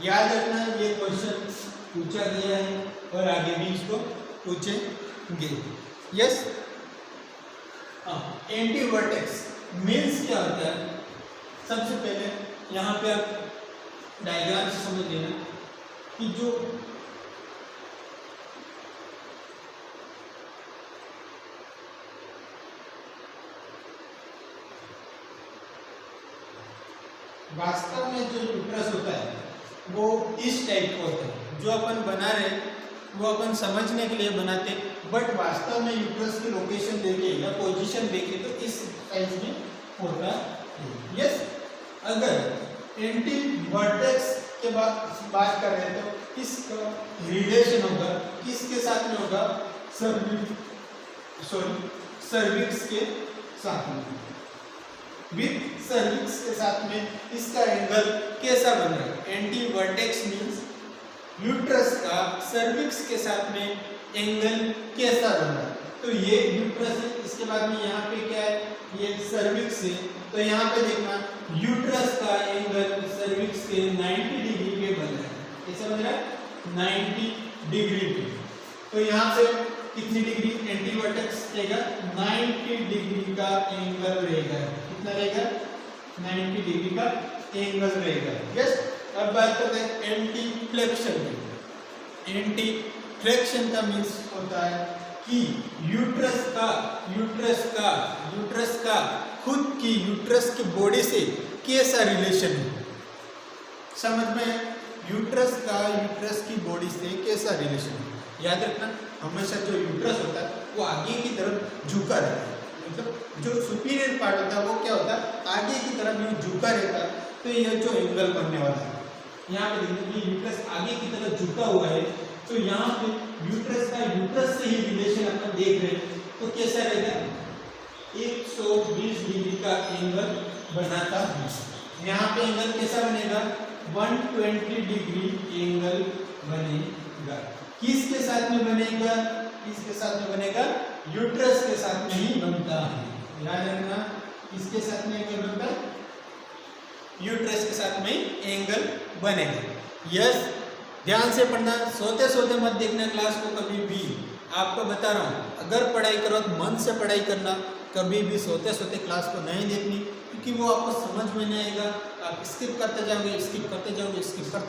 याद रखना ये क्वेश्चन पूछा गया है और आगे भी इसको पूछेंगे। यस, एंटी वर्टेक्स मीन्स क्या होता है? सबसे पहले यहाँ पे आप डायग्राम से समझ लेना कि जो वास्तव में जो यूट्रस होता है वो इस टाइप का होता है। जो अपन बना रहे वो अपन समझने के लिए बनाते, बट वास्तव में यूट्रस की लोकेशन देखे या पोजीशन देखे तो इस साइज में होता है। यस, अगर एंटी वर्टेक्स के बात कर रहे हैं तो इसका रिलेशन होगा किसके साथ में होगा, सर्विक्स के साथ में। विद सर्विक्स के साथ में इसका एंगल कैसा बन रहा है, एंटी वर्टेक्स मींस यूट्रस का सर्विक्स के साथ में एंगल कैसा बन रहा है। तो ये यूट्रस है, इसके बाद में यहाँ पे क्या है, ये सर्विक्स है। तो यहाँ पे देखना यूट्रस का एंगल सर्विक्स के 90 डिग्री पे बन रहा है। कैसे बन रहा है, 90 डिग्री पे। तो यहाँ पे कितनी डिग्री एंटी वर्टेक्स रहेगा, 90 डिग्री का एंगल रहेगा। कितना रहेगा, 90 डिग्री का एंगल रहेगा। यस, अब बात करते हैं एंटी फ्लेक्शन की। एंटी फ्लेक्शन का मीन्स होता है कि यूट्रस का खुद की यूट्रस की बॉडी से कैसा रिलेशन है। समझ में, यूट्रस की बॉडी से कैसा रिलेशन है। याद रखना, हमेशा जो यूट्रस होता है वो आगे की तरफ झुका रहता है, मतलब जो सुपीरियर पार्ट होता है वो क्या होता है, आगे की तरफ यूं झुका रहता है। तो यह जो एंगल बनने वाला है, यहाँ पे देखिए कि यूट्रस आगे की तरफ झुका हुआ है, तो यहाँ पे यूट्रस से ही रिलेशन अपन देख रहे हैं। तो कैसा रहेगा, 120 डिग्री का एंगल बनाता है। यहाँ पे एंगल कैसा बनेगा, 120 डिग्री एंगल बनेगा। किसके साथ में बनेगा, किसके साथ में बनेगा, यूट्रस के साथ में ही बनता है। याद रखना, किसके साथ में एंगल बनता है, यूट्रस के साथ में एंगल बनेगा। यस, ध्यान से पढ़ना, सोते सोते मत देखना क्लास को कभी भी। आपको बता रहा हूँ, अगर पढ़ाई करो तो मन से पढ़ाई करना, कभी भी सोते सोते क्लास को नहीं देखनी, क्योंकि वो आपको समझ में नहीं आएगा। आप स्किप करते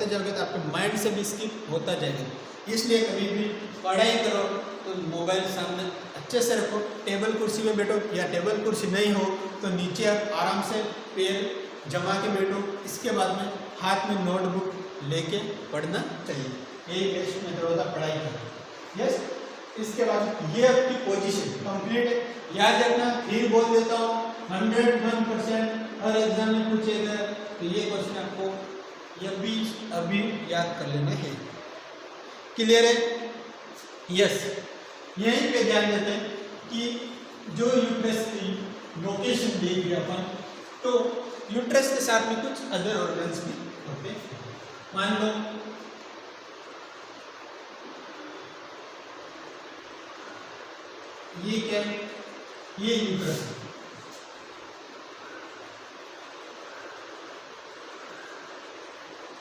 जाओगे तो आपके माइंड से भी स्किप होता जाएगा। इसलिए कभी भी पढ़ाई करो तो मोबाइल सामने अच्छे से रखो, टेबल कुर्सी में बैठो, या टेबल कुर्सी नहीं हो तो नीचे आप आराम से पैर जमा के बैठो। इसके बाद में हाथ में नोटबुक लेके पढ़ना चाहिए। एक बेस्ट मेथड होता है पढ़ाई का। यस, इसके बाद ये आपकी पोजीशन कंप्लीट है। याद रखना, फिर बोल देता हूँ, 101% हर एग्जाम में पूछेगा, तो ये क्वेश्चन आपको अभी याद कर लेना है। क्लियर है। यस, यहीं पे ध्यान देते हैं कि जो यूट्रस की लोकेशन देगी अपन, तो यूट्रस के साथ में कुछ अदर ऑर्गन्स भी होते हैं। मान लो ये क्या है, ये यूट्रस,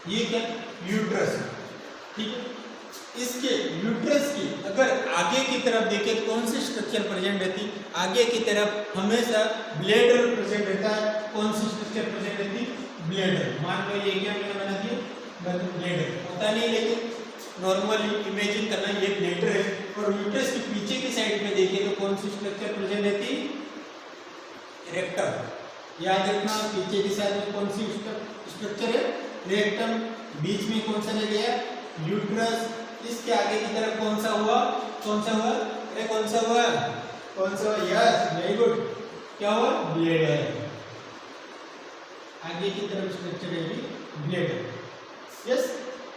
ये क्या, यूट्रस, ठीक है। इसके यूट्रस की अगर आगे की तरफ देखें तो कौन सी स्ट्रक्चर प्रेजेंट रहती, आगे की तरफ हमेशा ब्लैडर प्रेजेंट रहता है। कौन सी स्ट्रक्चर प्रेजेंट रहती, ब्लैडर। मान लो ये क्या मैंने बना दिया, ब्लैडर होता नहीं, लेकिन नॉर्मली इमेजिन करना, ये ब्लैडर है। और यूट्रस के पीछे की साइड में देखिए तो कौन सी स्ट्रक्चर प्रेजेंट रहती, रेक्टम। याद रखना, पीछे की साइड में कौन सी स्ट्रक्चर है, रेक्टम। बीच में कौन सा रह गया, यूट्रस। इसके आगे की तरफ कौन सा हुआ, अरे कौन सा हुआ, यस, वेरी गुड, क्या हुआ, ब्लैडर। आगे की तरफ स्ट्रक्चर है ब्लैडर। यस,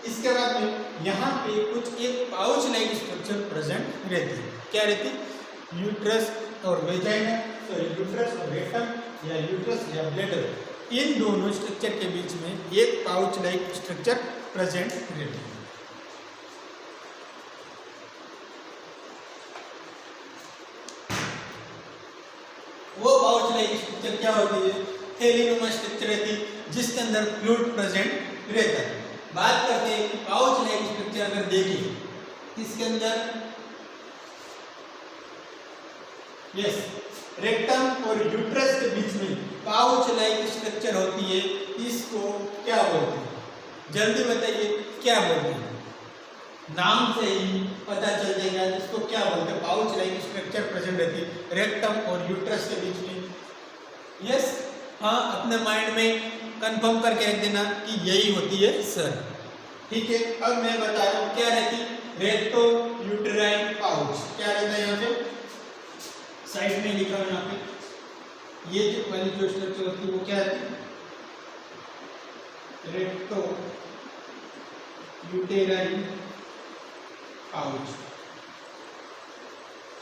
इसके बाद में यहाँ पे कुछ एक पाउच लाइक स्ट्रक्चर प्रेजेंट रहती है। क्या रहती, यूट्रस और वेजाइना, यूट्रस और रेक्टम, या यूट्रस या ब्लैडर, इन दोनों स्ट्रक्चर के बीच में एक पाउच लाइक स्ट्रक्चर प्रेजेंट रहती है। वो पाउच लाइक स्ट्रक्चर क्या होती है, थैलीनुमा स्ट्रक्चर रहती है, जिसके अंदर फ्लूइड प्रेजेंट रहता है। बात करते हैं कि पाउच लाइक स्ट्रक्चर अगर देखें इसके अंदर, यस, रेक्टम और यूट्रस के बीच में पाउच लाइक स्ट्रक्चर होती है। इसको क्या बोलते हैं, जल्दी बताइए, क्या बोलते हैं, नाम से ही पता चल जाएगा इसको क्या बोलते हैं। पाउच लाइक स्ट्रक्चर प्रेजेंट रहती है रेक्टम और यूट्रस के बीच में। यस, हाँ, अपने माइंड में कंफर्म करके रख देना कि यही होती है सर, ठीक है। अब मैं बता रहा हूँ क्या रहती, रेक्टो यूटेराइन पाउच क्या रहता है यहाँ पे, साइड में लिखा है यहाँ पे, ये जो वाली जो स्ट्रक्चर होती है वो क्या है, recto uterine pouch,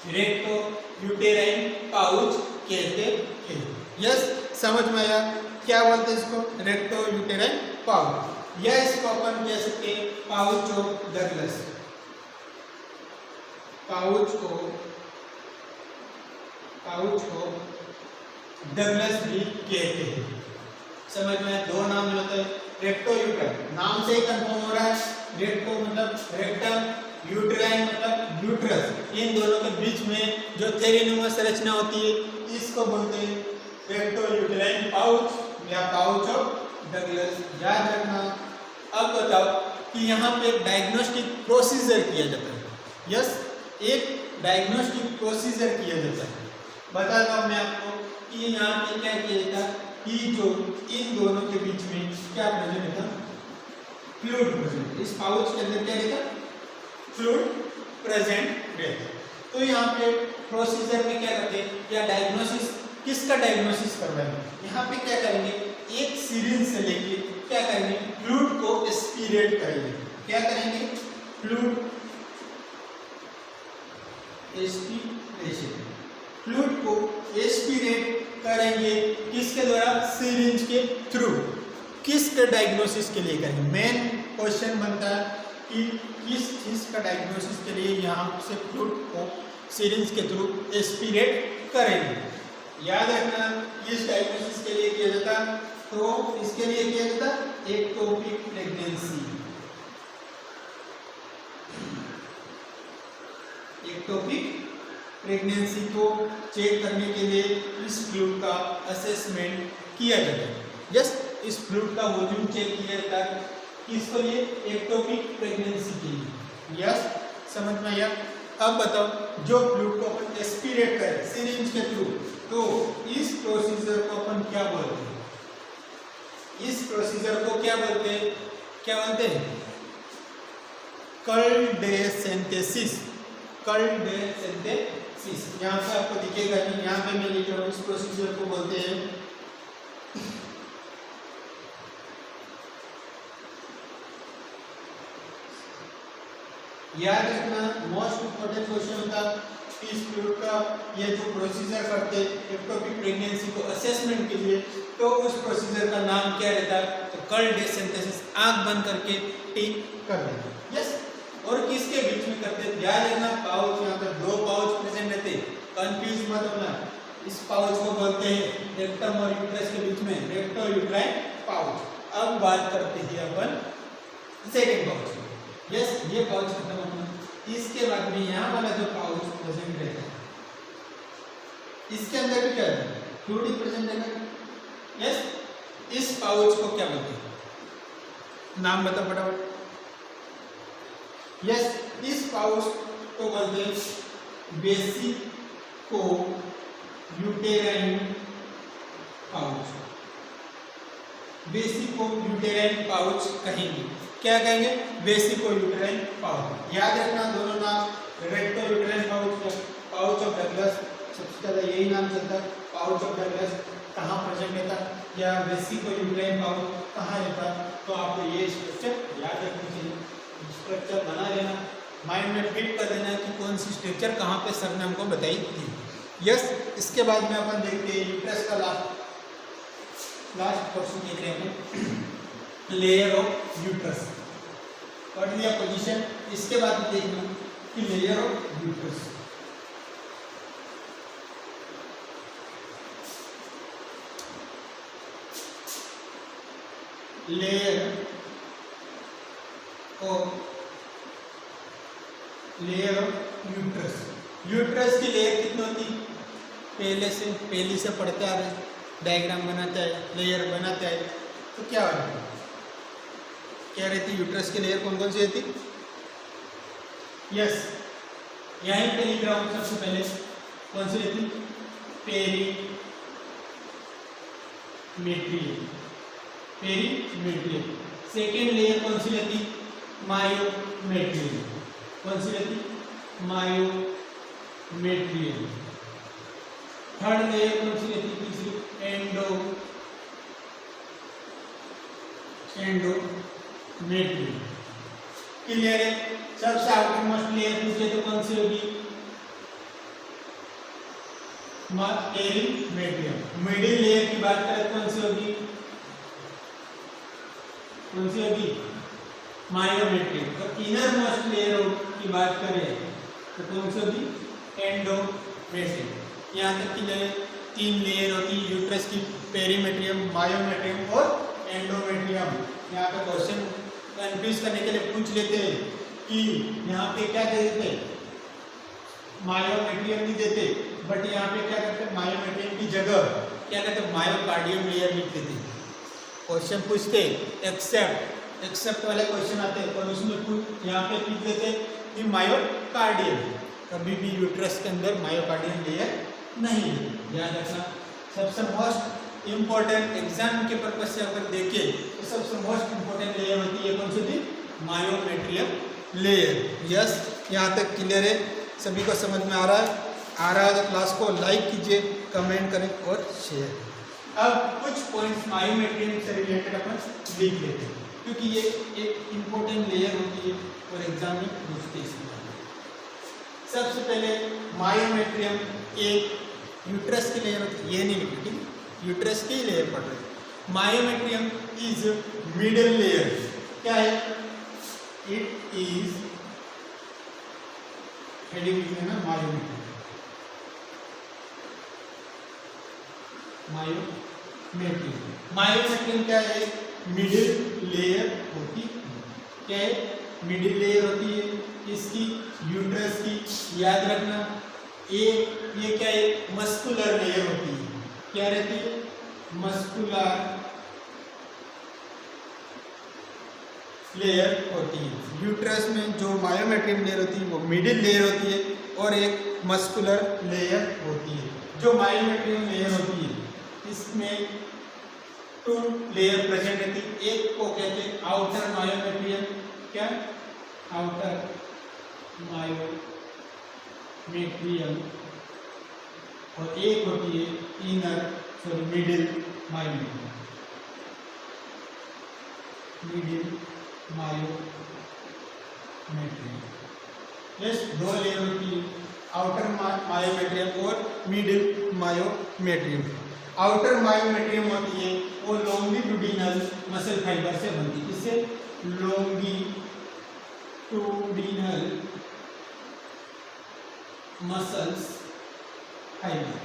recto uterine pouch कहते हैं। यस, समझ में आया क्या बोलते हैं इसको, रेक्टो यूटेराइन पाउच, या इसको अपन कह सकते हैं पाउच ऑफ डगलस, पाउच को डगलस भी कहते हैं। समझ में, दो नाम जो होते हैं, रेक्टो यूटेराइन, नाम से ही कंफर्म हो रहा है, रेक्टो मतलब रेक्टम, यूटेराइन मतलब यूट्रस, इन दोनों के बीच में जो थैलीनुमा संरचना होती है इसको बोलते हैं रेक्टो यूटेराइन पाउच या पाउच ऑफ डगलस। याद रखना। अब बताओ कि यहाँ पे एक डायग्नोस्टिक प्रोसीजर किया जाता है। यस, एक डायग्नोस्टिक प्रोसीजर किया जाता है। बताता हूँ मैं आपको कि यहाँ पे क्या किया जाता है कि जो इन दोनों के बीच में क्या प्रेजेंट रहता, फ्लूइड प्रेजेंट, इस पाउच के अंदर क्या रहता, फ्लूइड प्रेजेंट रहता। तो यहाँ पे प्रोसीजर में क्या करते हैं, या डायग्नोसिस, किसका डायग्नोसिस कर रहे हैं, यहाँ पे क्या करेंगे, एक सिरिंज से लेके क्या करेंगे, फ्लूइड को एस्पिरेट करेंगे। क्या करेंगे, फ्लूइड एस्पिरेशन, फ्लूइड को एस्पिरेट करेंगे किसके द्वारा, सिरिंज के थ्रू। किसके डायग्नोसिस के लिए करेंगे, मेन क्वेश्चन बनता है कि किस चीज का डायग्नोसिस के लिए यहाँ से फ्लूइड को सिरिंज के थ्रू एस्पिरेट करेंगे। याद रखना, किस डायग्नोसिस के लिए किया जाता, तो इसके लिए किया जाता एक्टोपिक प्रेगनेंसी, एक्टोपिक प्रेगनेंसी को चेक करने के लिए इस फ्लूइड का असेसमेंट किया जाता है। जस्ट इस फ्लूइड का वॉल्यूम चेक किया जाता है, किसके लिए, एक्टोपिक प्रेगनेंसी के लिए। यस, समझ में आया। अब बताओ, जो फ्लूइड को अपन एस्पिरेट करें सिरिंज के थ्रू, तो इस प्रोसीजर को अपन क्या बोलते हैं, इस प्रोसीजर को क्या बोलते हैं, क्या बोलते हैं, कल्डेसेंटेसिस, कल्डेसेंटेसिस। यहाँ पे आपको दिखेगा नहीं, यहाँ पे मैं लिख रहा हूँ, इस प्रोसीजर को बोलते हैं याद रखना, मोस्ट इम्पोर्टेंट क्वेश्चन होता है इस फ्लूइड का, ये जो प्रोसीजर करते एक्टोपिक प्रेगनेंसी को असेसमेंट के लिए, तो उस प्रोसीजर का नाम क्या रहता है, तो कल्डेसेंटेसिस। आंख बंद करके टिक कर देते। यस, और किसके बीच में करते हैं, याद रखना, पाउच, यहाँ पर दो पाउच प्रेजेंट रहते, कंफ्यूज मत होना। इस पाउच को बोलते हैं रेक्टम और यूट्रस के बीच में रेक्टो यूट्राइन पाउच। अब बात करते हैं अपन सेकेंड पाउच। यस, ये पाउच खत्म होना, इसके बाद में यहाँ वाला जो पाउच प्रेजेंट रहता है, इसके अंदर भी क्या है, फ्लूइड प्रेजेंट रहेगा। यस, इस पाउच को क्या बोलते हैं, नाम बताओ फटाफट। यस, इस पाउच को बोलते हैं vesico uterine pouch, vesico uterine pouch कहेंगे। क्या कहेंगे, वेसिको यूटेराइन पाउच। याद रखना, दोनों नाम, recto uterine pouch, pouch of Douglas, सबसे ज़्यादा यही नाम चलता है। पाउच ऑफ डगलस कहाँ प्रेजेंट रहता, या वेसिको यूटेराइन पाउच कहाँ रहता, तो आपको ये स्ट्रक्चर याद रखनी चाहिए। स्ट्रक्चर बना लेना, माइंड में फिट कर देना कि कौन सी स्ट्रक्चर कहाँ पे सर ने हमको बताई थी। यस, इसके बाद में अपन देखते हैं यूट्रस का लास्ट क्वेश्चन देख रहे हैं, layer of uterus, what is the position. इसके बाद में देखना कि layer of uterus, layer of uterus. Uterus की लेयर कितनी होती, पहले से पढ़ते आ रहे, डायग्राम बनाता है, लेयर बनाता है, तो क्या होगा, क्या रहती, यूट्रस की लेयर कौन कौन सी रहती। यस, यहीं पे लिख रहा हूँ, सबसे पहले कौन सी रहती, पेरीमेट्रियम। सेकेंड लेयर कौन सी रहती, मायोमेट्रियम। कौन सी रहती? मायोमेट्रियम। थर्ड लेयर कौन सी रहती? तीसरी एंडोमेट्रियम। क्लियर है? सबसे आउटर मोस्ट लेयर पूछे तो कौन सी होगी? पेरीमेट्रियम। मिडिल लेयर की बात करें कौन सी होगी? कौन सी होगी? मायोमेट्रियम। तो इनर मोस्ट लेयर की बात करें तो कौन सी होगी? एंडोमेट्रियम। यहाँ तक कि तीन लेयर होती है यूट्रस की, पेरीमेट्रियम, मायोमेट्रियम और एंडोमेट्रियम। यहाँ पे क्वेश्चन कंफ्यूज करने के लिए पूछ लेते हैं कि यहाँ पे क्या दे देते? मायोमेट्रियम नहीं देते, बट यहाँ पे क्या करते हैं? मायोमेट्रियम की जगह क्या कहते हैं? मायोकार्डियम लेयर लिख देते हैं। क्वेश्चन पूछते एक्सेप्ट वाले क्वेश्चन आते हैं और उसमें यहाँ पे लिख देते कि मायोकार्डियम। कभी भी यूट्रस के अंदर मायोकार्डियम लेयर नहीं है, याद रखना। सबसे मोस्ट इम्पोर्टेंट एग्जाम के पर्पज से अगर देखें तो सबसे मोस्ट इम्पोर्टेंट लेयर होती है कौन सी थी? Myometrium layer. यस, यहाँ तक क्लियर है? सभी को समझ में आ रहा है? तो क्लास को लाइक कीजिए, कमेंट करें और शेयर। अब कुछ पॉइंट्स मायोमेट्रियम से रिलेटेड अपन लिख लेते हैं, क्योंकि ये एक इम्पोर्टेंट लेयर होती है और एग्जाम में पूछते हैं। सबसे पहले मायोमेट्रियम एक यूट्रस की लेयर होती है, ये नहीं लिखी, ठीक? यूट्रस की लेयर पढ़ रहे। Myometrium is middle layer. क्या है? इट इज हेडिंग लिखना ना, मायोमेट्रियम। मायोमेट्रियम क्या है? मिडिल लेयर होती है। क्या है? मिडिल लेयर होती है इसकी, यूट्रस की। याद रखना, ये क्या है? मस्कुलर लेयर होती है। क्या रहती है? मस्कुलर लेयर होती है। यूट्रस में जो मायोमेट्रियम लेयर होती है वो मिडिल लेयर होती है और एक मस्कुलर लेयर होती है। जो मायोमेट्रियम लेयर होती है इसमें 2 लेयर प्रेजेंट रहती है। एक को कहते हैं आउटर मायोमेट्रियम। क्या? Outer myometrium. और एक होती है मिडिल मायोमेट्रियम। यस, 2 लेयर होती है, आउटर मायोमेट्रियम और मिडिल मायोमेट्रियम। आउटर मायोमेट्रियम होती है वो लॉन्गिट्यूडिनल मसल फाइबर से बनती है। इससे लॉन्गिट्यूडिनल मसल्स फाइबर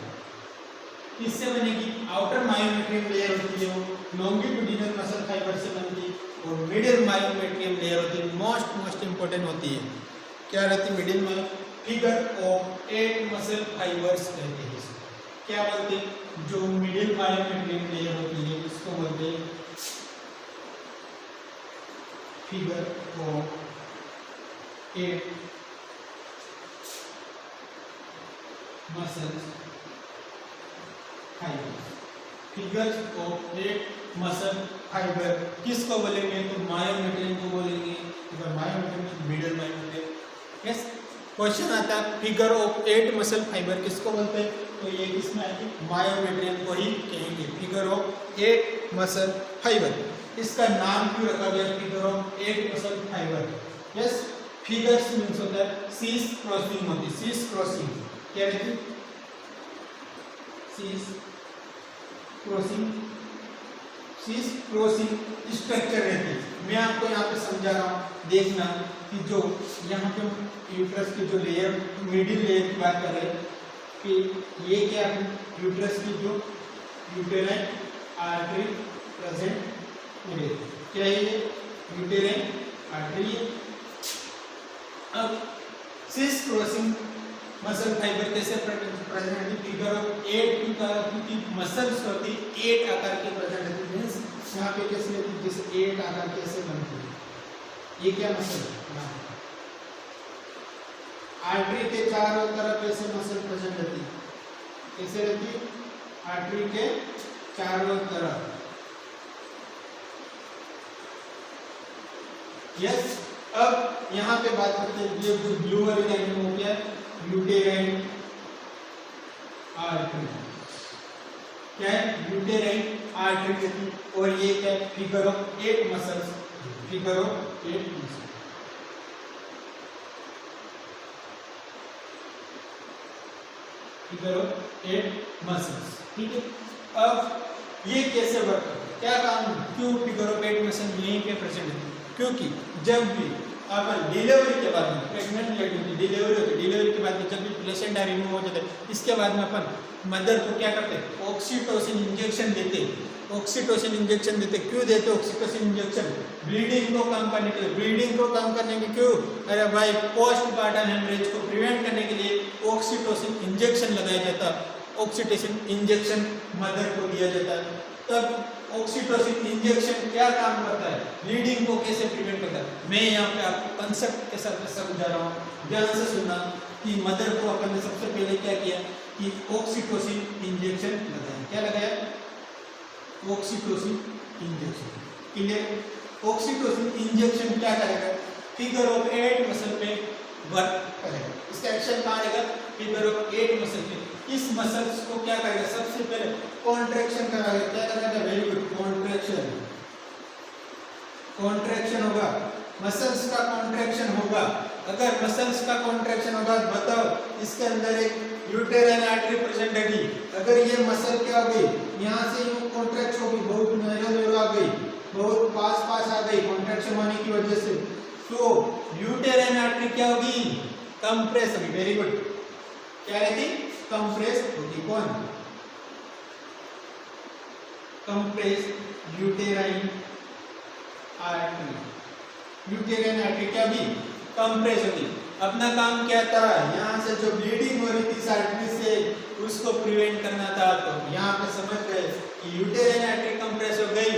इससे बनेगी। आउटर मायोमेट्रियम लेयर होती है वो लॉन्गिट्यूडिनल मसल फाइबर से बनती है और मिडिल मायोमेट्रियम लेयर होती है मोस्ट इंपॉर्टेंट होती है। क्या रहती है मिडिल में? फिगर ऑफ 8 मसल फाइबर्स कहते हैं। क्या बोलते हैं? जो मिडिल मायोमेट्रियम लेयर होती है इसको बोलते हैं figure of 8 muscles fibre. Figures of 8 muscle fibre किसको बोलेंगे? तो मायोमेट्रियम को बोलेंगे। Myometrium middle myometrium. Yes, question आता है फिगर ऑफ 8 मसल फाइबर किसको बोलते हैं? तो ये किसमें आएगी? मायोमेट्रियम को ही कहेंगे फिगर ऑफ 8 मसल फाइबर। इसका नाम क्यों रखा गया figure of 8 muscle fibre? Yes, figures means होता है सीस क्रॉसिंग होती है। सीस क्रॉसिंग क्या रहती है? सीस क्रॉसिंग स्ट्रक्चर रहती है। मैं आपको यहाँ पे समझा रहा हूँ, देखना कि जो यहाँ पे यूट्रस की जो लेयर मिडिल लेयर की बात कर रहे हैं कि ये क्या है? यूट्रस की जो यूटेराइन आर्टरी प्रेजेंट है। क्या ये यूटेराइन आर्टरी है? अब सीस क्रॉसिंग मसल फाइबर कैसे प्रेजेंट? फिगर ऑफ 8 की मसल्स होती 8 आकार के प्रेजेंट होती है। यहाँ पे कैसे रहती है? जैसे 8 आकार कैसे बनती है? ये क्या मसल? आर्टरी के चारों तरफ ऐसे मसल प्रेजेंट रहती है। कैसे रहती है? आर्टरी के चारों तरफ। यस, अब यहाँ पे बात करते हैं, ये जो ब्लू वाली लाइन हो गया यूटेराइन आर्टरी, क्या है यूटेराइन आर्टरी, और ये क्या है figure of 8 muscles, figure of 8 muscles, figure of 8 muscles, ठीक है। अब ये कैसे वर्क करता है, क्या काम, क्यों फिगर ऑफ 8 मसल यहीं पे प्रेजेंट है, क्योंकि जब भी अपन डिलीवरी के बाद में प्रेग्नेंट लेडी की डिलीवरी होती है, डिलीवरी के बाद में जब भी प्लेसेंटा रिमूव हो जाता है, इसके बाद में अपन मदर को क्या करते हैं ऑक्सीटोसिन इंजेक्शन देते हैं, ऑक्सीटोसिन इंजेक्शन देते, क्यों देते ऑक्सीटोसिन इंजेक्शन, ब्लीडिंग को कम करने के लिए, ब्लीडिंग को कम करने के क्यों, अरे भाई पोस्ट पार्टम हेमरेज को प्रिवेंट करने के लिए ऑक्सीटोसिन इंजेक्शन लगाया जाता है, ऑक्सीटोसिन इंजेक्शन मदर को दिया जाता है। तब ऑक्सीटोसिन इंजेक्शन क्या काम करता है, ब्लीडिंग को कैसे प्रिवेंट करता है, मैं यहाँ पे आपको कंसेप्ट के साथ समझा रहा हूँ, ध्यान से सुनना कि मदर को अपन ने सबसे पहले क्या किया कि ऑक्सीटोसिन इंजेक्शन लगाया, क्या लगाया oxytocin injection, clear. Oxytocin injection क्या करेगा, फिगर ऑफ 8 मसल पे वर्क करेगा, इसका एक्शन कहाँ रहेगा फिगर ऑफ 8 मसल पे, इस मसल्स को क्या करेगा सबसे पहले कॉन्ट्रैक्शन कराएगा, क्या करेगा वेरी गुड कॉन्ट्रैक्शन, कॉन्ट्रैक्शन होगा, मसल्स का कॉन्ट्रैक्शन होगा, अगर मसल्स का कॉन्ट्रैक्शन होगा बताओ इसके अंदर एक यूटेराइन आर्टरी प्रेजेंट है, अगर ये मसल क्या हो गई यहाँ से यूं कॉन्ट्रैक्ट होगी, बहुत नैरो आ गई, बहुत पास आ गई कॉन्ट्रैक्शन होने की वजह से, तो यूटेराइन आर्टरी क्या होगी कंप्रेस होगी, वेरी गुड, क्या रहती कंप्रेस होगी, कौन compress uterine artery, uterine artery क्या भी कंप्रेस होगी, अपना काम क्या था यहाँ से जो ब्लीडिंग हो रही थी इस आर्टरी से उसको प्रिवेंट करना था, तो यहाँ पे समझ गए कि यूटेराइन आर्टरी कंप्रेस हो गई,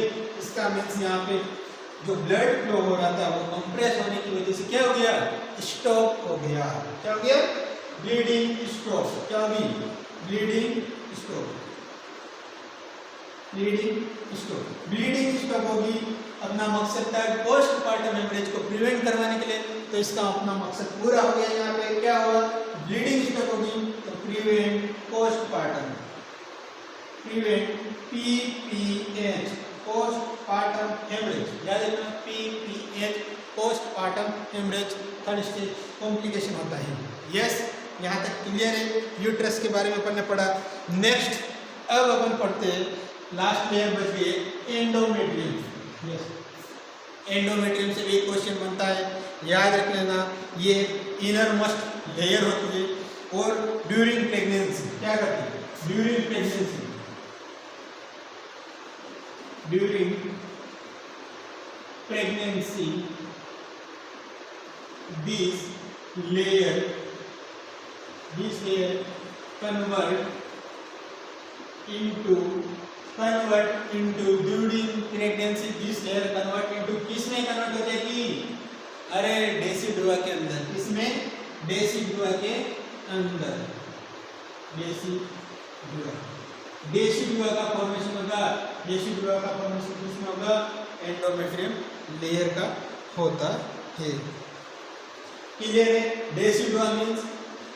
इसका मीन्स यहाँ पे जो ब्लड फ्लो हो रहा था वो कंप्रेस होने की वजह से क्या हो गया स्टॉप हो गया, क्या हो गया ब्लीडिंग स्टॉप, क्या होगी bleeding stop, bleeding stop, bleeding stop होगी, अपना मकसद था पोस्ट पार्टम हेमरेज को प्रिवेंट करवाने के लिए, तो इसका अपना मकसद पूरा हो गया, यहाँ पे क्या हुआ ब्लीडिंग स्टॉप होगी, तो prevent postpartum, prevent PPH postpartum haemorrhage, याद रखना PPH postpartum haemorrhage third stage complication होता है, यस यहाँ तक क्लियर है, यूट्रस के बारे में अपन ने पढ़ा। नेक्स्ट अब अपन पढ़ते हैं लास्ट लेयर बच गई एंडोमेट्रियम, यस एंडोमेट्रियम से भी क्वेश्चन बनता है, याद रख लेना ये इनर मस्ट लेयर होती है और ड्यूरिंग प्रेगनेंसी क्या करती है, during pregnancy, during pregnancy this layer convert into during pregnancy this layer convert into किसमें कन्वर्ट हो जाएगी, अरे डेसिडुआ के अंदर, किसमें डेसिडुआ के अंदर, डेसिडुआ का फॉर्मेशन होगा, डेसिडुआ का फॉर्मेशन किसमें होगा एंडोमेट्रियम लेयर का होता है, क्लियर है। डेसिडुआ मीन्स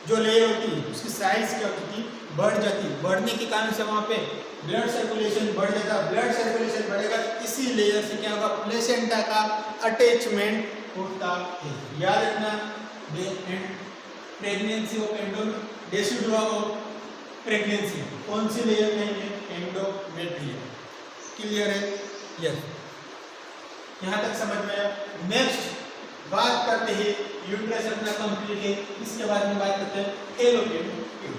जो लेयर होती है उसकी साइज क्या होती थी बढ़ जाती, बढ़ने के कारण से वहाँ पे ब्लड सर्कुलेशन बढ़ जाता, ब्लड सर्कुलेशन बढ़ेगा, इसी लेयर से क्या होगा प्लेसेंटा का अटैचमेंट होता है, याद रखना pregnancy of decidua of pregnancy कौन सी लेयर कहेंगे एंडोमेट्रियम, क्लियर है, यस यहाँ तक समझ में आया। नेक्स्ट बात करते हैं यूट्रस अपना कंप्लीट है, इसके बाद में बात करते हैं फैलोपियन ट्यूब,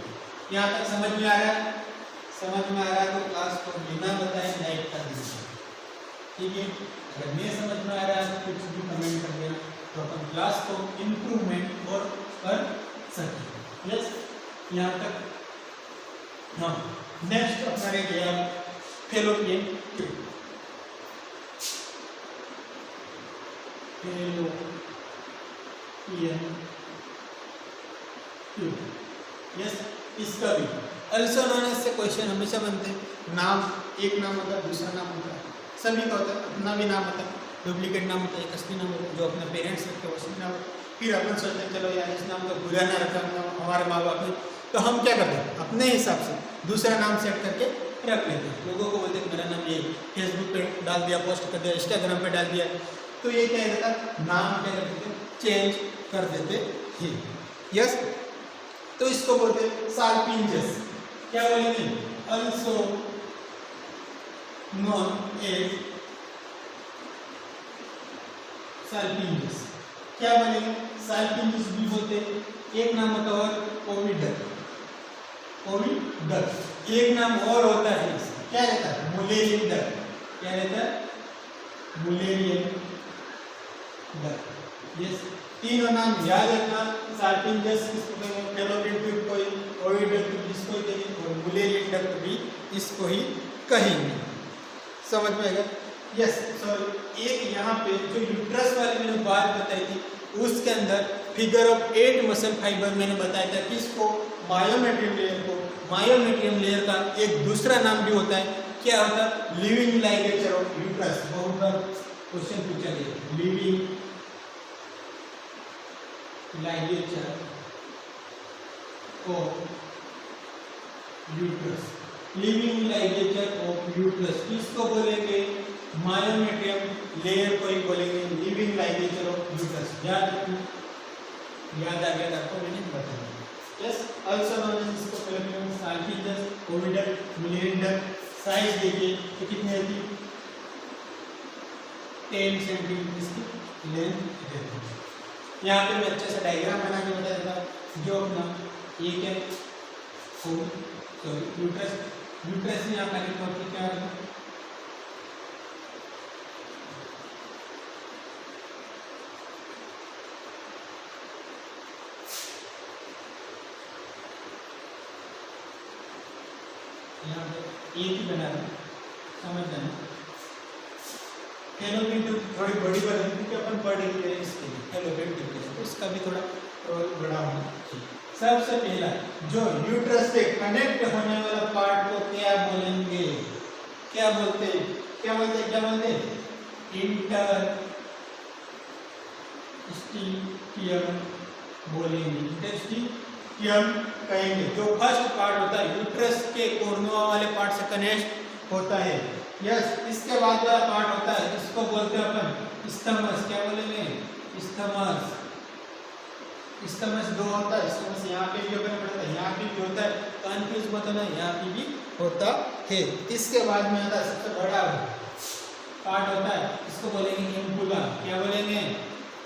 यहाँ तक समझ में आ रहा है, समझ में आ रहा है तो क्लास को बिना बताए लाइक कर दीजिए, ठीक है, अगर नहीं समझ में आ रहा है तो कुछ भी कमेंट कर देना, तो अपन क्लास को इम्प्रूवमेंट और कर सकते, यस यहाँ तक। हाँ नेक्स्ट अपना रह गया फैलोपियन ट्यूब, यस इसका भी अल्सो नोन एज से क्वेश्चन हमेशा बनते हैं, नाम एक नाम होता है दूसरा नाम होता है, सभी का होता है, अपना भी नाम होता है, डुप्लीकेट नाम होता है, एक असली नाम होता है, जो अपने पेरेंट्स रखते हैं वो असली नाम। फिर अपन सोचते हैं चलो यार इस नाम का बुरा ना रखा हमारे माँ बाप ने, तो हम क्या करते हैं अपने हिसाब से दूसरा नाम सेट करके रख लेते हैं। लोगों को बोलते हैं मेरा नाम ये, फेसबुक पे डाल दिया, पोस्ट कर दिया, इंस्टाग्राम पे डाल दिया, तो ये क्या रहता है नाम क्या कर देते चेंज कर देते हैं। यस, तो इसको बोलते हैं साल्पिंजस। क्या बोलेंगे? Also known as salpinges. क्या बोलेंगे? साल्पिंजस भी बोलते हैं। एक नाम होता है ओविडक, ओविडक। एक नाम और होता है, क्या रहता है? Mullerian duck. क्या रहता है? Mullerian duck. यस, तीनों नाम याद रखना। साल्पिंजस इसको कहेंगे, फैलोपियन ट्यूब को ही, ओविडक इसको ही कहेंगे, और मुलेरियन डक भी इसको ही कहेंगे। समझ में आएगा? यस, सॉरी, एक यहाँ पे जो यूट्रस वाली मैंने बात बताई थी उसके अंदर फिगर ऑफ 8 मसल फाइबर मैंने बताया था कि इसको मायोमेट्रियम लेयर को, मायोमेट्रियम लेयर का एक दूसरा नाम भी होता है, क्या होता है? Living ligature of uterus. बहुत बार क्वेश्चन पूछा गया, living ligature of uterus, living ligature of uterus किसको बोलेंगे? मायोमेट्रियम लेयर को ही बोलेंगे लिविंग लाइगेचर ऑफ यूट्रस। याद रखना, याद आ गया आपको मैंने बताया। यस, आल्सो नोन एज इसको fallopian, salpinges, oviduct, mullerian duct. Size देखिए तो कितनी है? 10 सेंटीमीटर इसकी लेंथ है। यहाँ पे मैं अच्छे से डायग्राम बना के बता देता हूँ। जो अपना ये क्या सॉरी यूट्रस, यूट्रस यहाँ पर क्या होता है? यहाँ पे एक ही बना रहा है, समझ जाना। फैलोपियन ट्यूब थोड़ी बड़ी बनी क्योंकि अपन पढ़ रहे हैं इसके लिए फैलोपियन ट्यूब के, तो इसका भी थोड़ा बड़ा होना चाहिए। सबसे पहला जो यूट्रस से कनेक्ट होने वाला पार्ट को क्या बोलेंगे? क्या बोलते हैं? क्या बोलते हैं? क्या बोलते हैं? इंटरस्टिशियम बोलेंगे, इंटरस्टिशियम कहेंगे। जो फर्स्ट पार्ट होता है यूट्रस के कोर्नुआ वाले पार्ट से कनेक्ट होता है। यस, इसके बाद वाला पार्ट होता है, इसको बोलते हैं अपन स्थमस। क्या बोलेंगे? स्थमस। स्थमस दो होता है, स्थमस यहाँ पे भी अपन पढ़ता है, यहाँ पे भी होता है, कंफ्यूज मत होना, यहाँ पे भी होता है। इसके बाद में आता है सबसे बड़ा पार्ट होता है, इसको बोलेंगे इम्पुला। क्या बोलेंगे?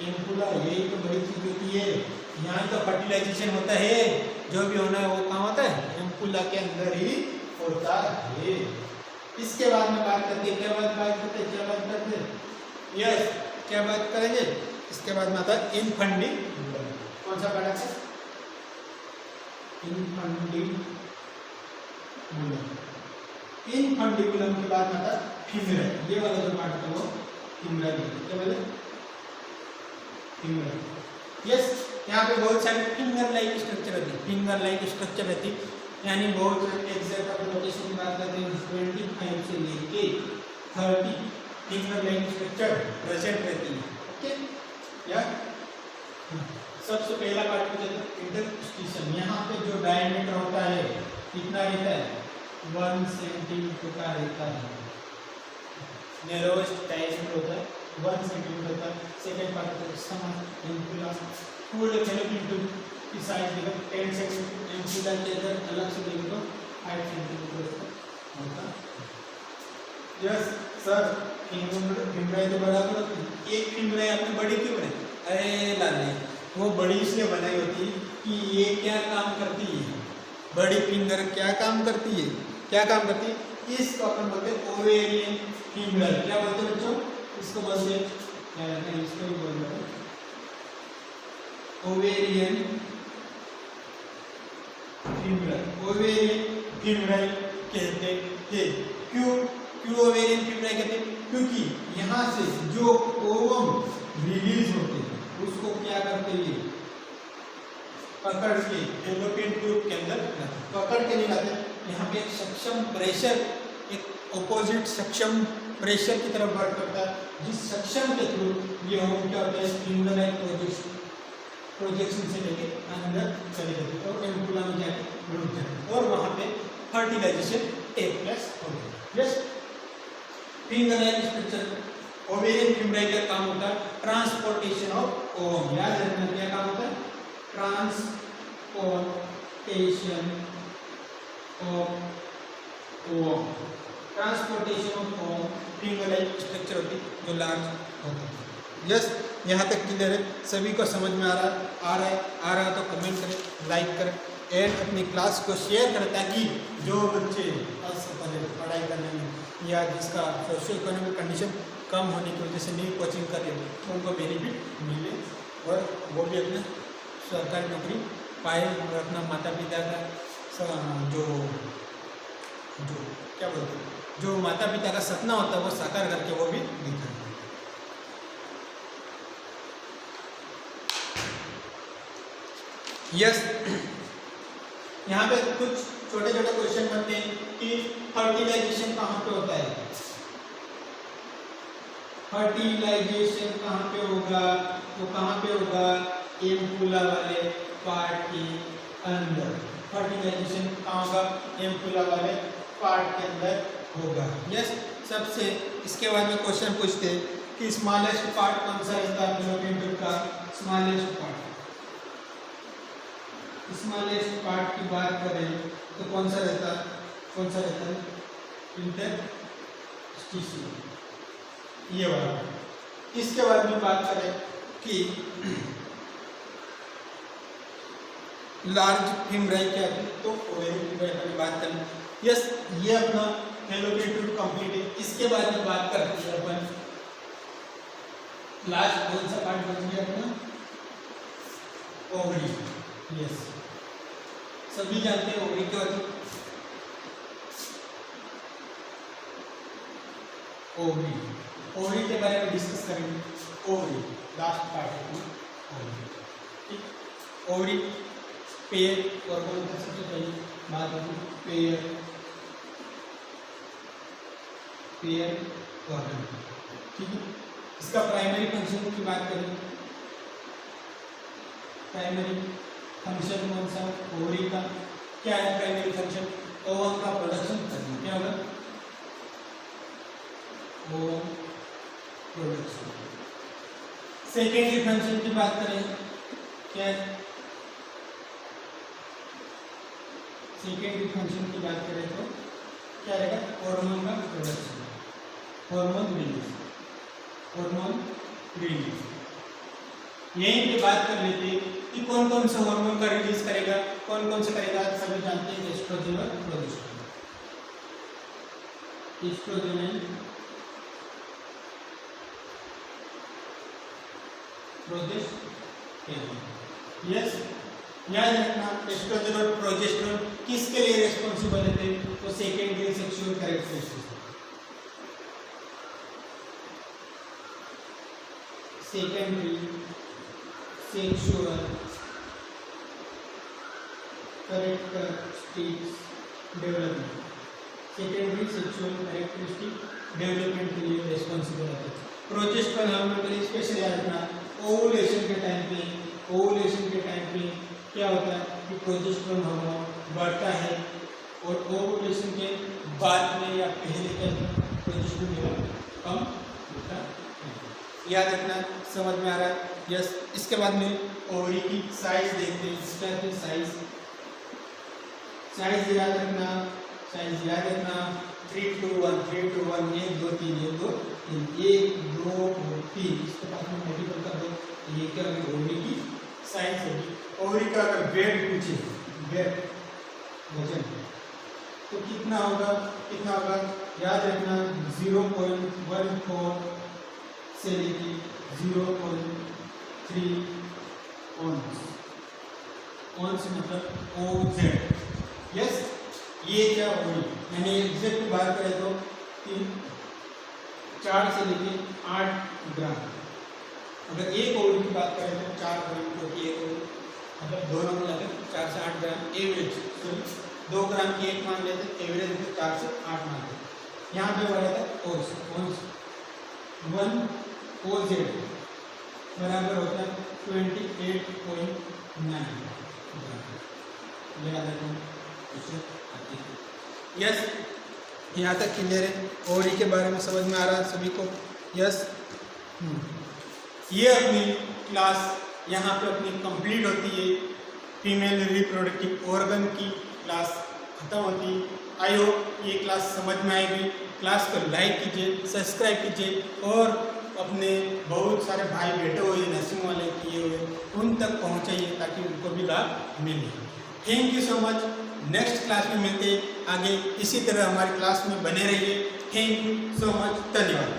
इम्पुला। यही तो बड़ी चीज होती है, यहाँ तो फर्टिलाइजेशन होता है, जो भी होना है वो कहाँ होता है? इम्पुला के अंदर ही होता है। इसके बाद में बात करते हैं, क्या बात करते हैं? क्या बात करते हैं? यस, क्या बात करेंगे? इसके बाद में आता है इनफंडिबुलम। कौन सा पार्ट है? इनफंडिबुलम। इनफंडिबुलम के बाद में आता है फीमरल। ये वाला जो पार्ट है वो फीमरल। क्या बोले? फीमरल। यस, यहाँ पे बहुत सारे फिंगर लाइक स्ट्रक्चर रहती है, फिंगर लाइक स्ट्रक्चर रहती है, यानी बहुत एग्जैक्ट अपन लोकेशन की बात करते हैं 25 से लेके 30 फिंगर लाइक स्ट्रक्चर प्रेजेंट रहती है। ओके, या सबसे पहला पार्ट में इंटरस्टिशियम। यहाँ पे जो डायमीटर होता है कितना रहता है? 1 सेंटीमीटर का रहता है। नैरोएस्ट डायमीटर होता है 1 सेंटीमीटर होता है। सेकेंड पार्ट होता है स्थमस, इम्पुला। फुल फैलोपियन ट्यूब की साइज देखो 10 सेंटीमीटर, इम्पुला के अंदर अलग से देखो तो 5 सेंटीमीटर होता है। यस सर, फिंगराई तो बराबर होती है। एक फिंगराई आपने बड़ी क्यों बनाई? अरे लाले, वो बड़ी इसलिए बनाई होती है कि ये क्या काम करती है? बड़ी फिंगर क्या काम करती है? क्या काम करती है? इसको अपन बोलते हैं ओवेरियन फिंगर। क्या बोलते हैं बच्चों? इसको बोलते हैं, क्या रहता है? इसको भी बोलते हैं ओवेरियन फिंगर। ओवेरियन फिंगर कहते हैं। क्यों ओवेरियन फिंगर कहते हैं? क्योंकि यहाँ से जो ओवम रिलीज होते हैं उसको क्या करते हैं? पकड़ के फैलोपियन ट्यूब के अंदर पकड़ के निकालते हैं। यहाँ पे एक सक्षम प्रेशर, एक ऑपोजिट सक्षम प्रेशर की तरफ वर्क करता है, जिस सेक्शन के थ्रू ये होम क्या होता है, स्पिंडलाइन प्रोजेक्शन से लेके अंदर चले जाते हैं और एम्पुला में जाके रुक जाते हैं और वहाँ पे फर्टिलाइजेशन टेक प्लेस होता है। यस, फिंगरलाइन स्ट्रक्चर ओवेरियन फिम्ब्राई का काम होता है ट्रांसपोर्टेशन ऑफ ओवम। याद रखना क्या काम होता है, transportation of ovum. Transportation of ovum fingerlike structure होती है जो लार्ज होता है। यस, यहाँ तक क्लियर है, सभी को समझ में आ रहा है तो कमेंट करें, लाइक करें एंड अपनी क्लास को शेयर करें ताकि जो बच्चे असफल है पढ़ाई करने में या जिसका सोशल इकोनॉमिक कंडीशन कम होने की वजह से नहीं कोचिंग कर रहे तो उनको बेनिफिट मिले और वो भी अपने सरकारी नौकरी पाए और अपना माता पिता का जो क्या बोलते हैं, जो माता पिता का सपना होता है वो साकार करके वो भी दिखाए। यस, यहाँ पे कुछ छोटे छोटे क्वेश्चन बनते हैं कि फर्टिलाइजेशन कहाँ पे होता है, फर्टिलाइजेशन कहाँ पे होगा, तो कहाँ पे होगा, एम्पुला वाले पार्ट के अंदर। फर्टिलाइजेशन कहाँ होगा, एम्पुला वाले पार्ट के अंदर होगा। यस, सबसे इसके बाद में क्वेश्चन पूछते हैं कि स्मॉलेस्ट पार्ट कौन सा रहता है फिलोमेंटल का, स्मॉलेस्ट पार्ट। स्मॉलेस्ट पार्ट की बात करें तो कौन सा रहता है, इंटरस्टिशियल, ये वाला। इसके बाद में बात करें कि लार्ज फिम्ब्राई क्या है तो ओवेरियन फिम्ब्राई की बात करें। यस, ये अपना फैलोपियन कंप्लीट है। इसके बाद में बात करते हैं अपन लास्ट कौन सा पार्ट बच गया अपना, ओवरी। यस, सभी जानते हैं ओवरी क्या होती है, ओवरी के बारे में डिस्कस करेंगे। ओवरी लास्ट पार्ट है ओवरी, ठीक। ओवरी पेयर और कौन सा सबसे पहले बात होगी, पेयर ऑर्गन, ठीक है। इसका प्राइमरी फंक्शन की बात करें, प्राइमरी फंक्शन कौन सा, ओवरी का क्या है प्राइमरी फंक्शन, ओवम का प्रोडक्शन करना। क्या होगा, ओवम प्रोडक्शन। सेकेंडरी फंक्शन की बात करें क्या है, सेकेंडरी फंक्शन की बात करें तो क्या रहेगा, हार्मोन का प्रोडक्शन, हार्मोन रिलीज। यहीं पे बात कर लेते हैं कि कौन कौन सा हार्मोन का रिलीज करेगा, कौन कौन सा करेगा, सभी जानते हैं, एस्ट्रोजन और progesterone. Oestrogen and progesterone. Yes, याद रखना एस्ट्रोजन और प्रोजेस्टेरोन किसके लिए रेस्पॉन्सिबल है, तो secondary sexual characteristics, secondary sexual characteristics development, secondary sexual characteristic development के लिए रेस्पॉन्सिबल है। प्रोजेस्टेरोन हार्मोन के लिए स्पेशल याद रखना, ओवुलेशन के टाइम पे क्या होता है कि प्रोजेस्टेरोन हार्मोन बढ़ता है और ओवुलेशन के बाद में या पहले के प्रोजेस्टेरोन लेवल कम होता है। याद रखना, समझ में आ रहा है। यस, इसके बाद में ओवरी की साइज देखते हैं, इसका साइज याद रखना, 3 to 1, 1 2 3, 1 2 3, इसके पास में मल्टीपल कर दो, ये क्या होगी, ओवरी की साइज होगी। ओवरी का अगर वेट पूछे, वेट वजन तो कितना होगा, याद रखना 0.14 से लेके 0.3 ऑन्स मतलब OZ। यस, ये क्या होगी, यानी एग्जैक्ट बात करें तो 4 से लेके 8 ग्राम। अगर एक ओवरी की बात करें तो 4 ग्राम, क्योंकि एक ओवरी मतलब दोनों मिलाकर 4 से 8 ग्राम एवरेज, 2 ग्राम की एक मान लेते, एवरेज 4 से 8 मान लेते। यहाँ पे बोला था कोस 1 OZ बराबर होता है 28.9। यस, यहाँ तक क्लियर है। और के बारे में समझ में आ रहा है सभी को? यस। ये अपनी क्लास यहाँ पे अपनी कंप्लीट होती है। फीमेल रिप्रोडक्टिव ऑर्गन की क्लास खत्म होती है। आई होप ये क्लास समझ में आएगी। क्लास को लाइक कीजिए, सब्सक्राइब कीजिए और अपने बहुत सारे भाई बैठे हुए नर्सिंग वाले किए हुए उन तक पहुँचाइए ताकि उनको भी लाभ मिले। Thank you so much. Next class में मिलते आगे इसी तरह हमारी क्लास में बने रहिए। Thank you so much. धन्यवाद।